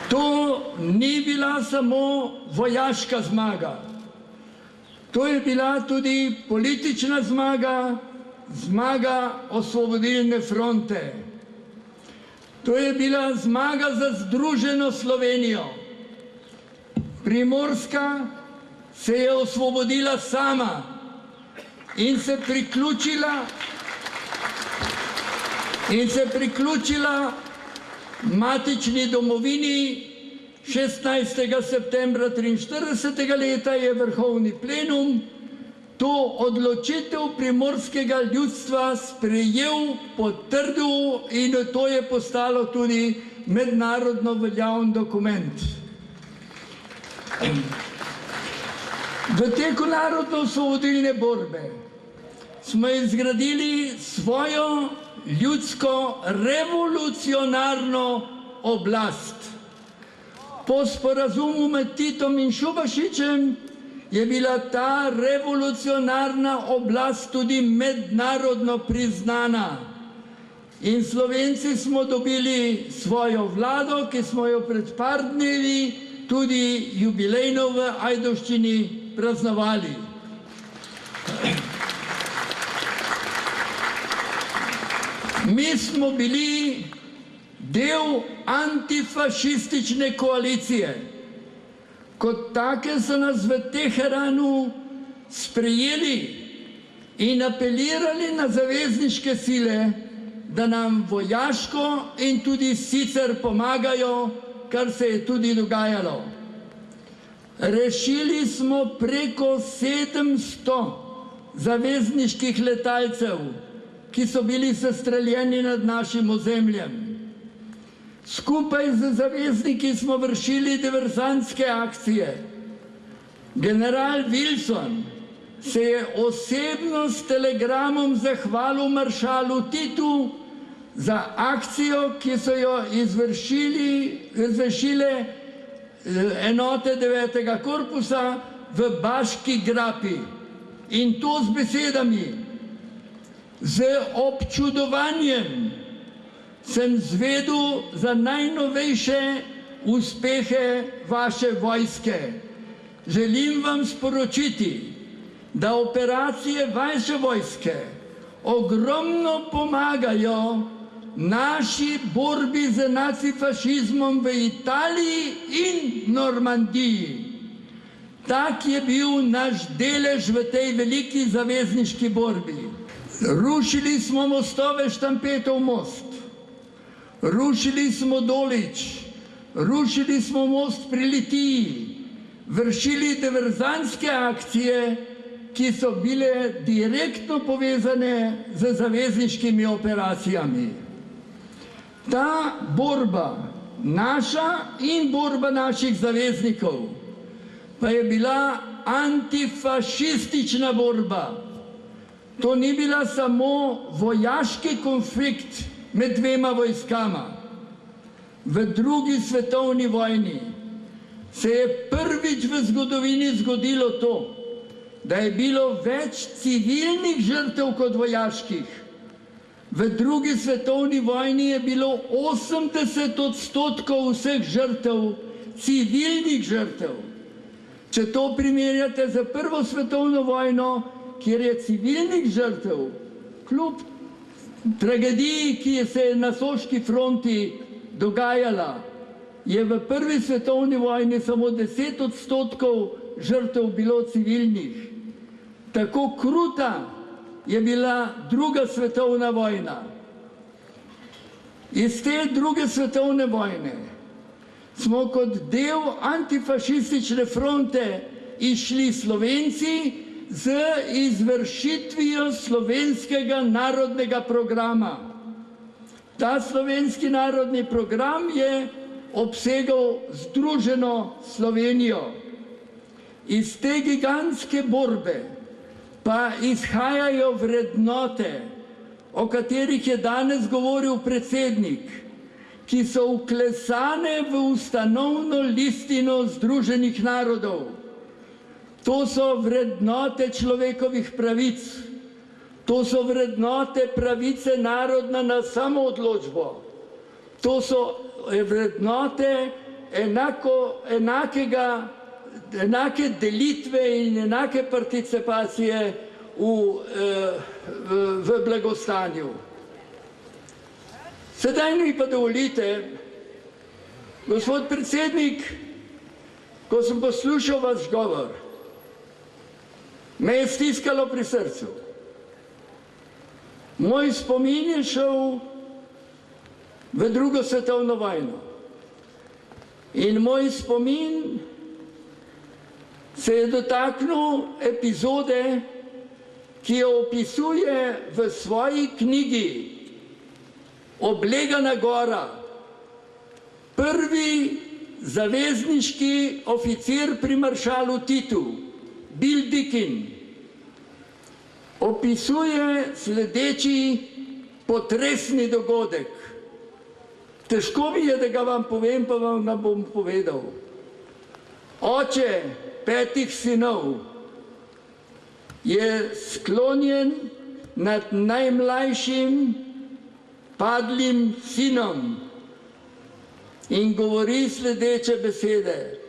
To ni bila samo vojaška zmaga. To je bila tudi politična zmaga, zmaga Osvobodilne fronte. To je bila zmaga za združeno Slovenijo. Primorska se je osvobodila sama in se priključila matični domovini. 16. septembra 1943. leta je vrhovni plenum to odločitev primorskega ljudstva sprejel, potrdil in to je postalo tudi mednarodno veljaven dokument. V teku narodno-osvobodilne borbe smo izgradili svojo ljudsko revolucionarno oblast. Po sporazumu med Titom in Šubašičem je bila ta revolucionarna oblast tudi mednarodno priznana. In Slovenci smo dobili svojo vlado, ki smo jo pred par dnevi tudi jubilejno v Ajdovščini praznovali. Mi smo bili del antifašistične koalicije. Kot take so nas v Teheranu sprejeli in apelirali na zavezniške sile, da nam vojaško in tudi sicer pomagajo, kar se je tudi dogajalo. Rešili smo preko 700 zavezniških letalcev, ki so bili sestreljeni nad našim ozemljem. Skupaj z zavezniki smo vršili diverzantske akcije. General Wilson se je osebno s telegramom zahvalil maršalu Titu za akcijo, ki so jo izvršile enote 9. korpusa v Baški grapi. In to z besedami: z občudovanjem sem zvedel za najnovejše uspehe vaše vojske. Želim vam sporočiti, da operacije vaše vojske ogromno pomagajo naši borbi z nacifašizmom v Italiji in Normandiji. Tak je bil naš delež v tej veliki zavezniški borbi. Rušili smo mostove Štampetov most, rušili smo Dolič, rušili smo most pri Litiji, vršili diverzantske akcije, ki so bile direktno povezane z zavezniškimi operacijami. Ta borba, naša in borba naših zaveznikov, pa je bila antifašistična borba. To ni bila samo vojaški konflikt med dvema vojskama. V drugi svetovni vojni se je prvič v zgodovini zgodilo to, da je bilo več civilnih žrtev kot vojaških. V drugi svetovni vojni je bilo 80% vseh žrtev civilnih žrtev. Če to primerjate z prvo svetovno vojno, kjer je civilnih žrtev, kljub tragediji, ki se je na Soški fronti dogajala, je v prvi svetovni vojni samo 10% žrtev bilo civilnih. Tako kruta je bila druga svetovna vojna. Iz te druge svetovne vojne smo kot del antifašistične fronte išli Slovenci z izvršitvijo slovenskega narodnega programa. Ta slovenski narodni program je obsegal združeno Slovenijo. Iz te gigantske borbe pa izhajajo vrednote, o katerih je danes govoril predsednik, ki so vklesane v ustanovno listino Združenih narodov. To so vrednote človekovih pravic, to so vrednote pravice naroda na samoodločbo, to so vrednote enake delitve in enake participacije v blagostanju. Sedaj mi pa dovolite, gospod predsednik, ko sem poslušal vaš govor, me je stiskalo pri srcu. Moj spomin je šel v drugo svetovno vojno. In moj spomin se je dotaknil epizode, ki jo opisuje v svoji knjigi Oblegana gora, prvi zavezniški oficir pri maršalu Titu, Bill Dickin, opisuje sledeči potresni dogodek. Težko mi je, da ga vam povem, pa vam ga bom povedal. Oče 5 sinov je sklonjen nad najmlajšim padlim sinom in govori sledeče besede: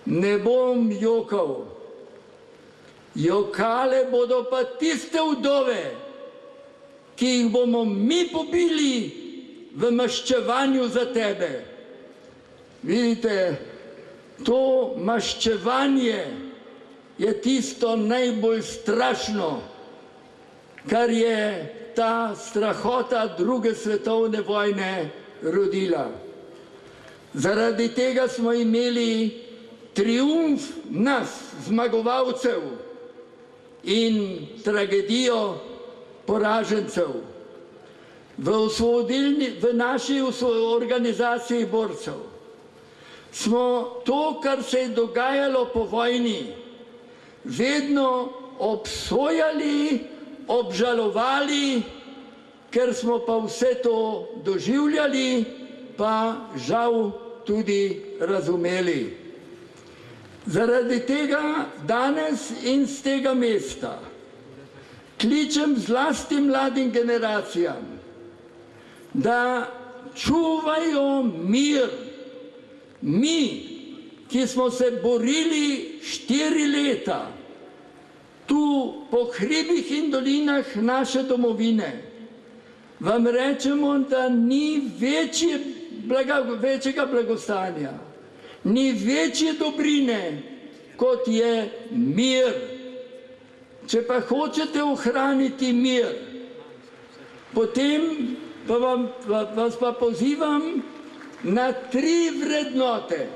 ne bom jokal, jokale bodo pa tiste vdove, ki jih bomo mi pobili v maščevanju za tebe. Vidite, to maščevanje je tisto najbolj strašno, kar je ta strahota druge svetovne vojne rodila. Zaradi tega smo imeli triumf nas, zmagovalcev, in tragedijo poražencev. V naši organizaciji borcev smo to, kar se je dogajalo po vojni, vedno obsojali, obžalovali, ker smo pa vse to doživljali, pa žal tudi razumeli. Zaradi tega danes in z tega mesta kličem zlasti mladim generacijam, da čuvajo mir. Mi, ki smo se borili 4 leta tu po hribih in dolinah naše domovine, vam rečemo, da ni večjega blagostanja, ni večje dobrine, kot je mir. Če pa hočete ohraniti mir, potem vas pa pozivam na 3 vrednote,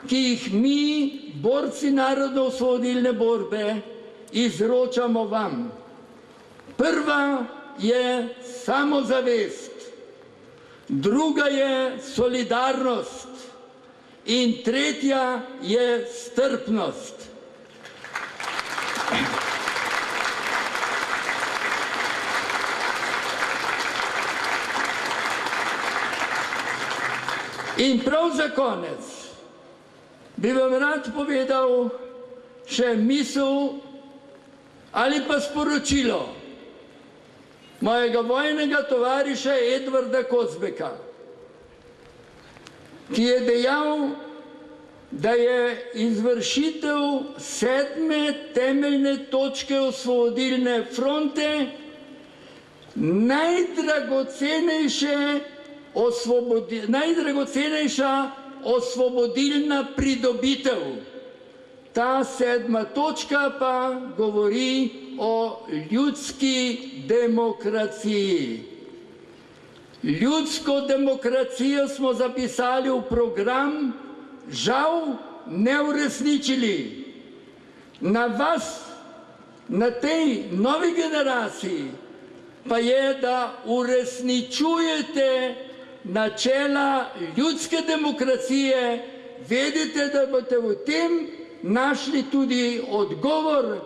ki jih mi, borci narodno-osvobodilne borbe, izročamo vam. Prva je samozavest, druga je solidarnost in tretja je strpnost. In prav za konec bi vam rad povedal še misel ali pa sporočilo mojega vojnega tovariša Edvarda Kozbeka, ki je dejal, da je izvršitev 7. temeljne točke osvobodilne fronte najdragocenejša osvobodilna pridobitev. Ta 7. točka pa govori o ljudski demokraciji. Ljudsko demokracijo smo zapisali v program, žal ne uresničili. Na vas, na tej novi generaciji, pa je, da uresničujete načela ljudske demokracije, vedite, da boste v tem našli tudi odgovor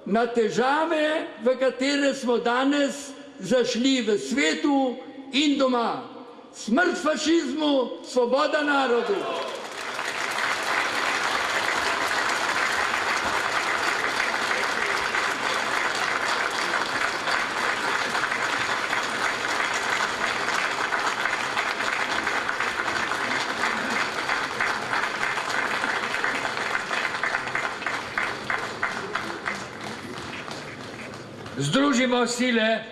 na težave, v katere smo danes zašli v svetu in doma. Smrt fašizmu, svoboda narodu! Združimo sile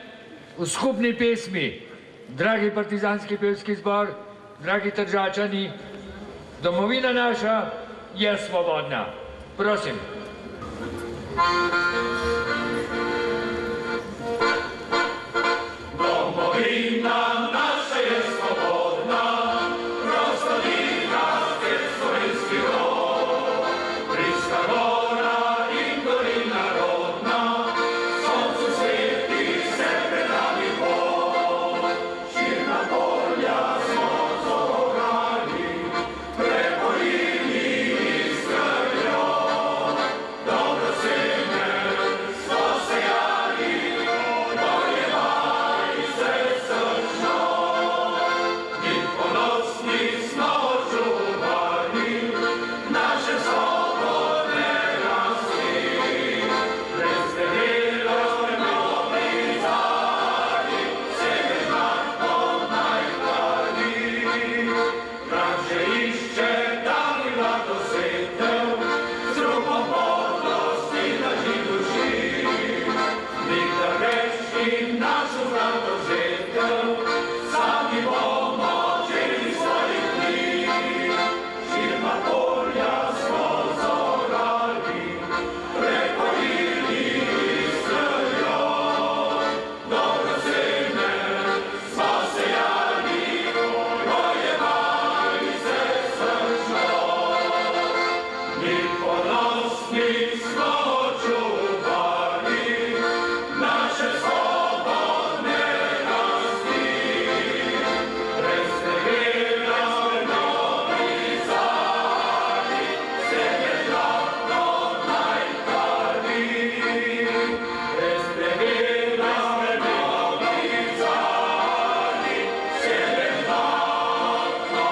v skupni pesmi. Dragi partizanski pevski zbor, dragi Tržačani, domovina naša je svobodna. Prosim. Domovina naša je svobodna, prostorina, kjer slovenski rod, Briska gora in dolina rodna, soncu sveti se pred nami pot, širna polja smo zorali, preborili s krvjo, dobro seme smo sejali, bojevali se srčno, mi ponosni smo čuvali naše svobodne rasti, brez debelo smo pisali, sebe znatno najkali. Vrak že išče, da bi vlado setev, z rukom podlosti na židuši, nikdar več in našo zlato žetev, sami bomo želi svojih dni. Širna polja smo zorali, preporili s krvjo, dobro seme smo sejali, bojevali se srčno. Mi ponosni smo čuvali naše svobodne rasti, brez debela smo pisali, sebe zlatno najkali. Brez debela smo pisali, sebe zlatno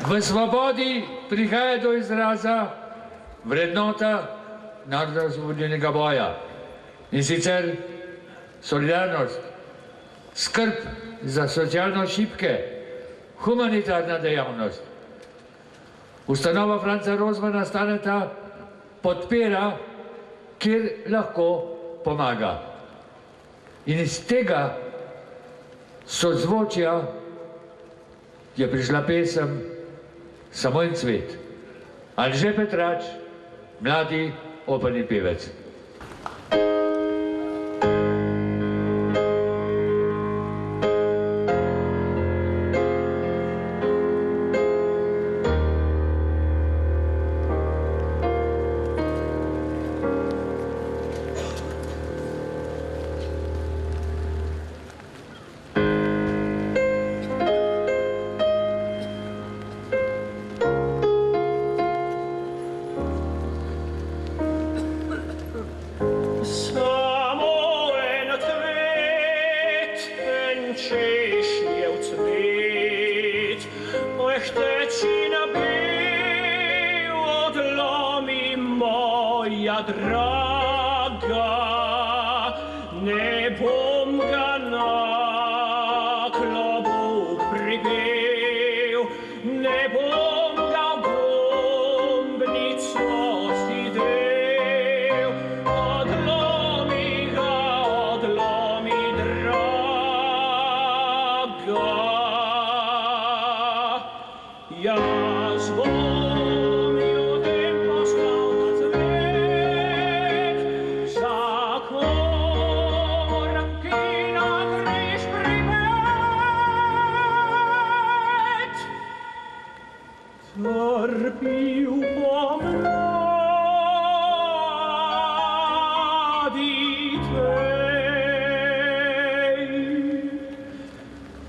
V svobodi prihaja do izraza vrednota narodnoosvobodilnega boja. In sicer solidarnost, skrb za socialno šibke, humanitarna dejavnost. Ustanova Franca Rozmana Staneta podpira, kjer lahko pomaga. In iz tega sozvočja je prišla pesem Samo en cvet. Anže Petrač, mladi operni pevec. draga, ne bom ga na klobuk pripel, ne bom ga v bombnico sidel. Odlomi ga, odlomi, draga. jaz bom ljudem poslal na cvet, za komor, ki na križ primet. Trpil pomladi tej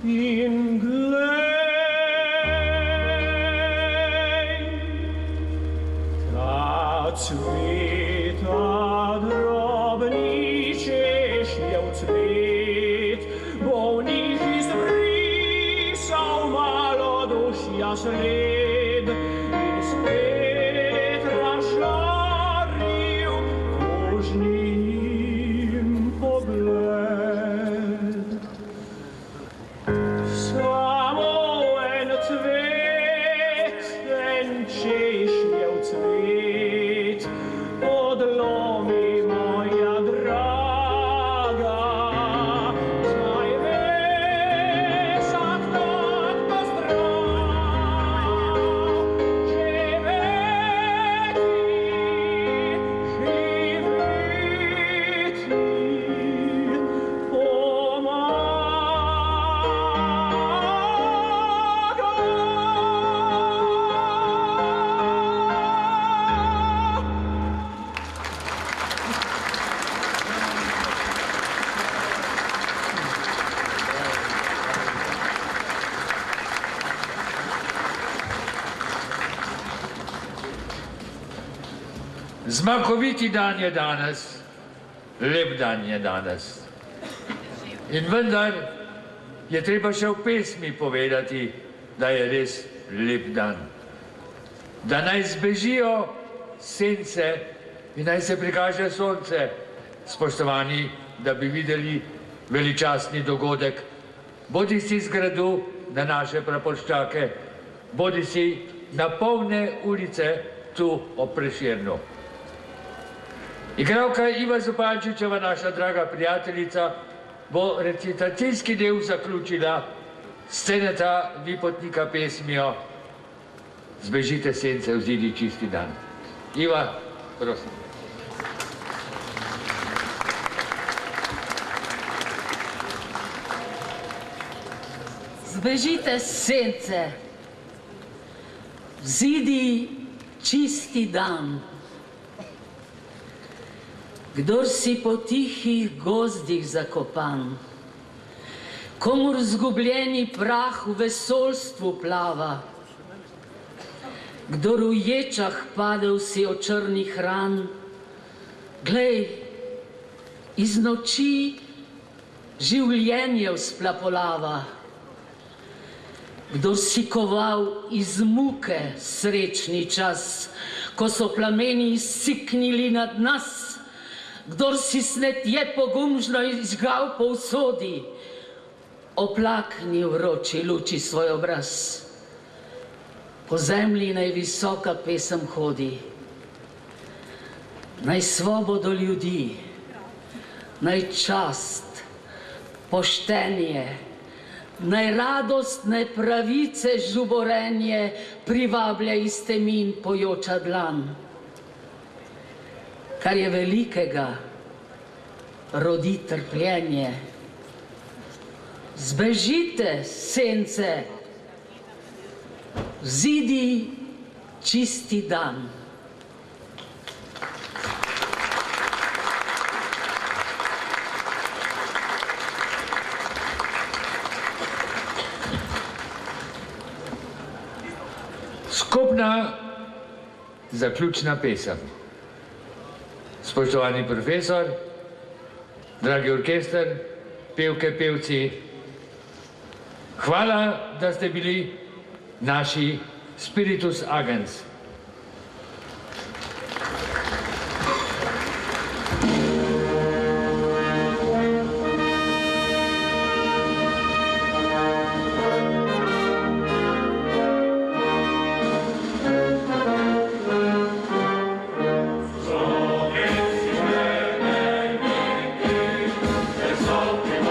in glej, ta cveta drobni češnjev cvet, bolnih izbrisal malodušja sled in spet razžaril kožnim pogled. Samo en cvet, en češnjev cvet, odlomi moja draga, saj ves vsak dan pozdrav, živeti, Zmakoviti dan je danes, lep dan je danes. In vendar je treba še v pesmi povedati, da je res lep dan. Da naj zbežijo sence in naj se prikaže sonce, spoštovani, da bi videli veličastni dogodek, bodisi z gradu na naše praporščake, bodisi na polne ulice tu ob Prešernu. Igralka Iva Zupančičeva, naša draga prijateljica, bo recitacijski del zaključila sceneta Vipotnika pesmijo Zbežite sence, vzidi čisti dan. Iva, prosim. Zbežite sence, vzidi čisti dan. Kdor si po tihih gozdih zakopan, komur zgubljeni prah v vesoljstvu plava, kdor v ječah padel si od črnih ran, glej, iz noči življenje vzplapolava, kdor si koval iz muke srečni čas, ko so plameni siknili nad nas, kdor si snetje pogumžno izžgal po usodi, oplakni v vroči luči svoj obraz. Po zemlji naj visoka pesem hodi, naj svobodo ljudi, naj čast, poštenje, naj radostne pravice žuborenje privablja iz temin pojoča dlan. Kar je velikega, rodi trpljenje. Zbežite, sence, vzidi čisti dan. Skupna zaključna pesem. Spoštovani profesor, dragi orkester, pevke, pevci, hvala, da ste bili naši spiritus agens. Svobodi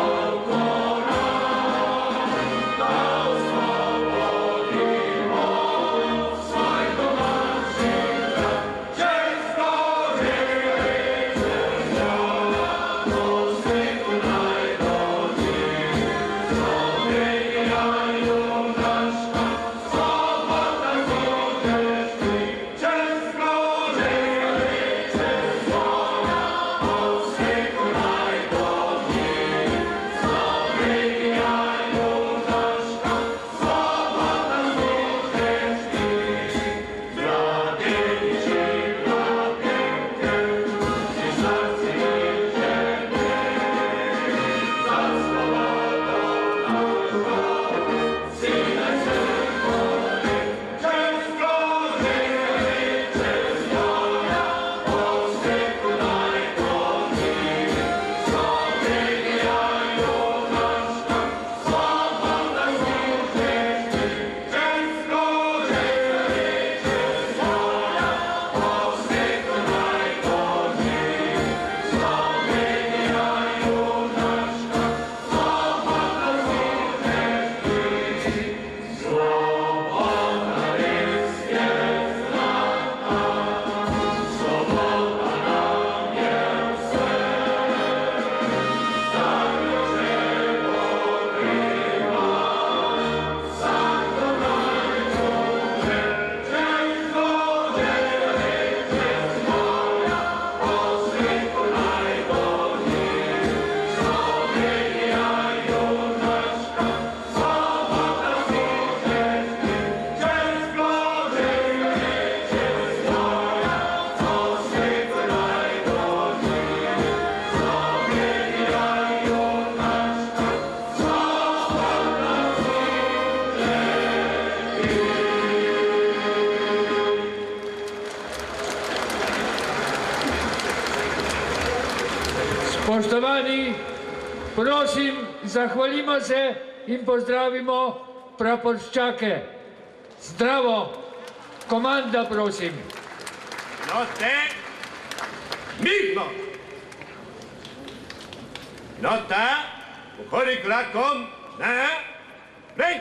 Prosim, zahvalimo se in pozdravimo praporščake. Zdravo, komanda, prosim. No te, mirno. No ta, ukori klakom, na, nej.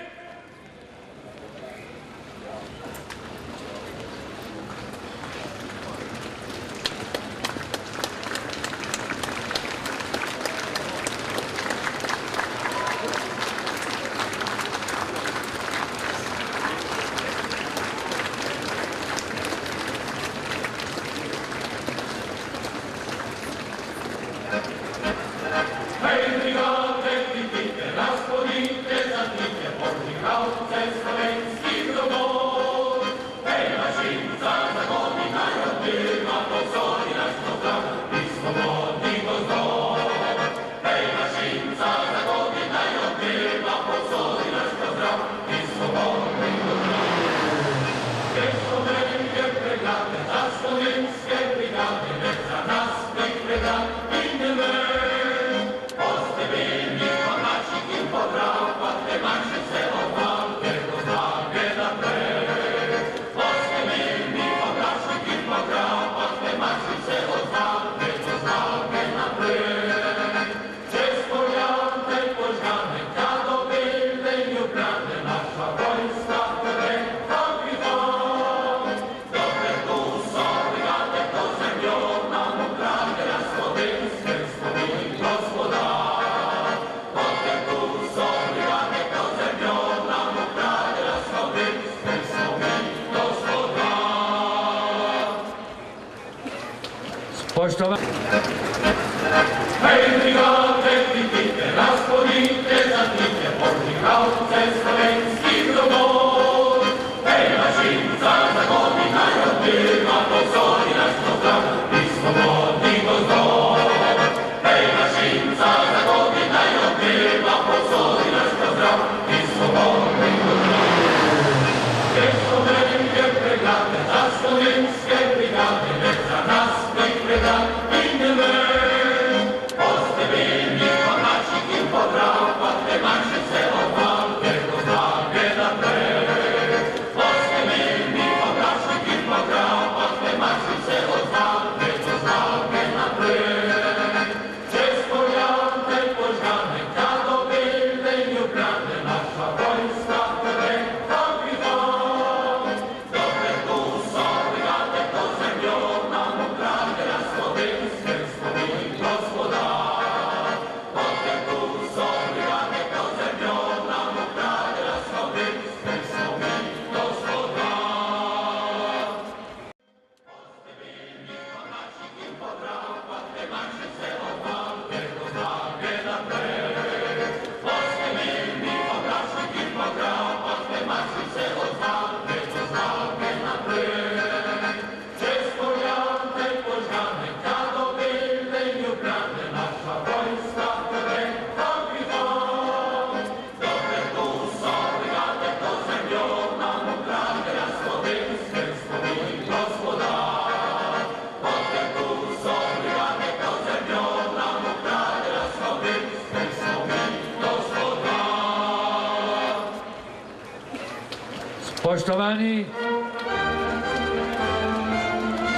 Poštovani.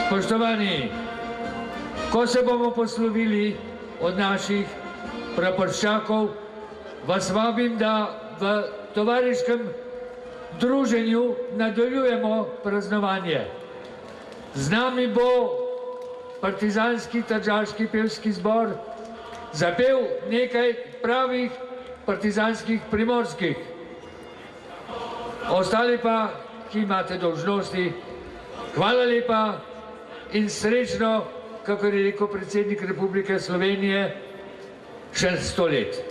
Spoštovani, ko se bomo poslovili od naših praporščakov, vas vabim, da v tovariškem druženju nadaljujemo praznovanje. Z nami bo partizanski tržaški pevski zbor zapel nekaj pravih partizanskih primorskih. Ostali pa, ki imate dolžnosti, hvala lepa in srečno, kakor je rekel predsednik Republike Slovenije, še 100 let.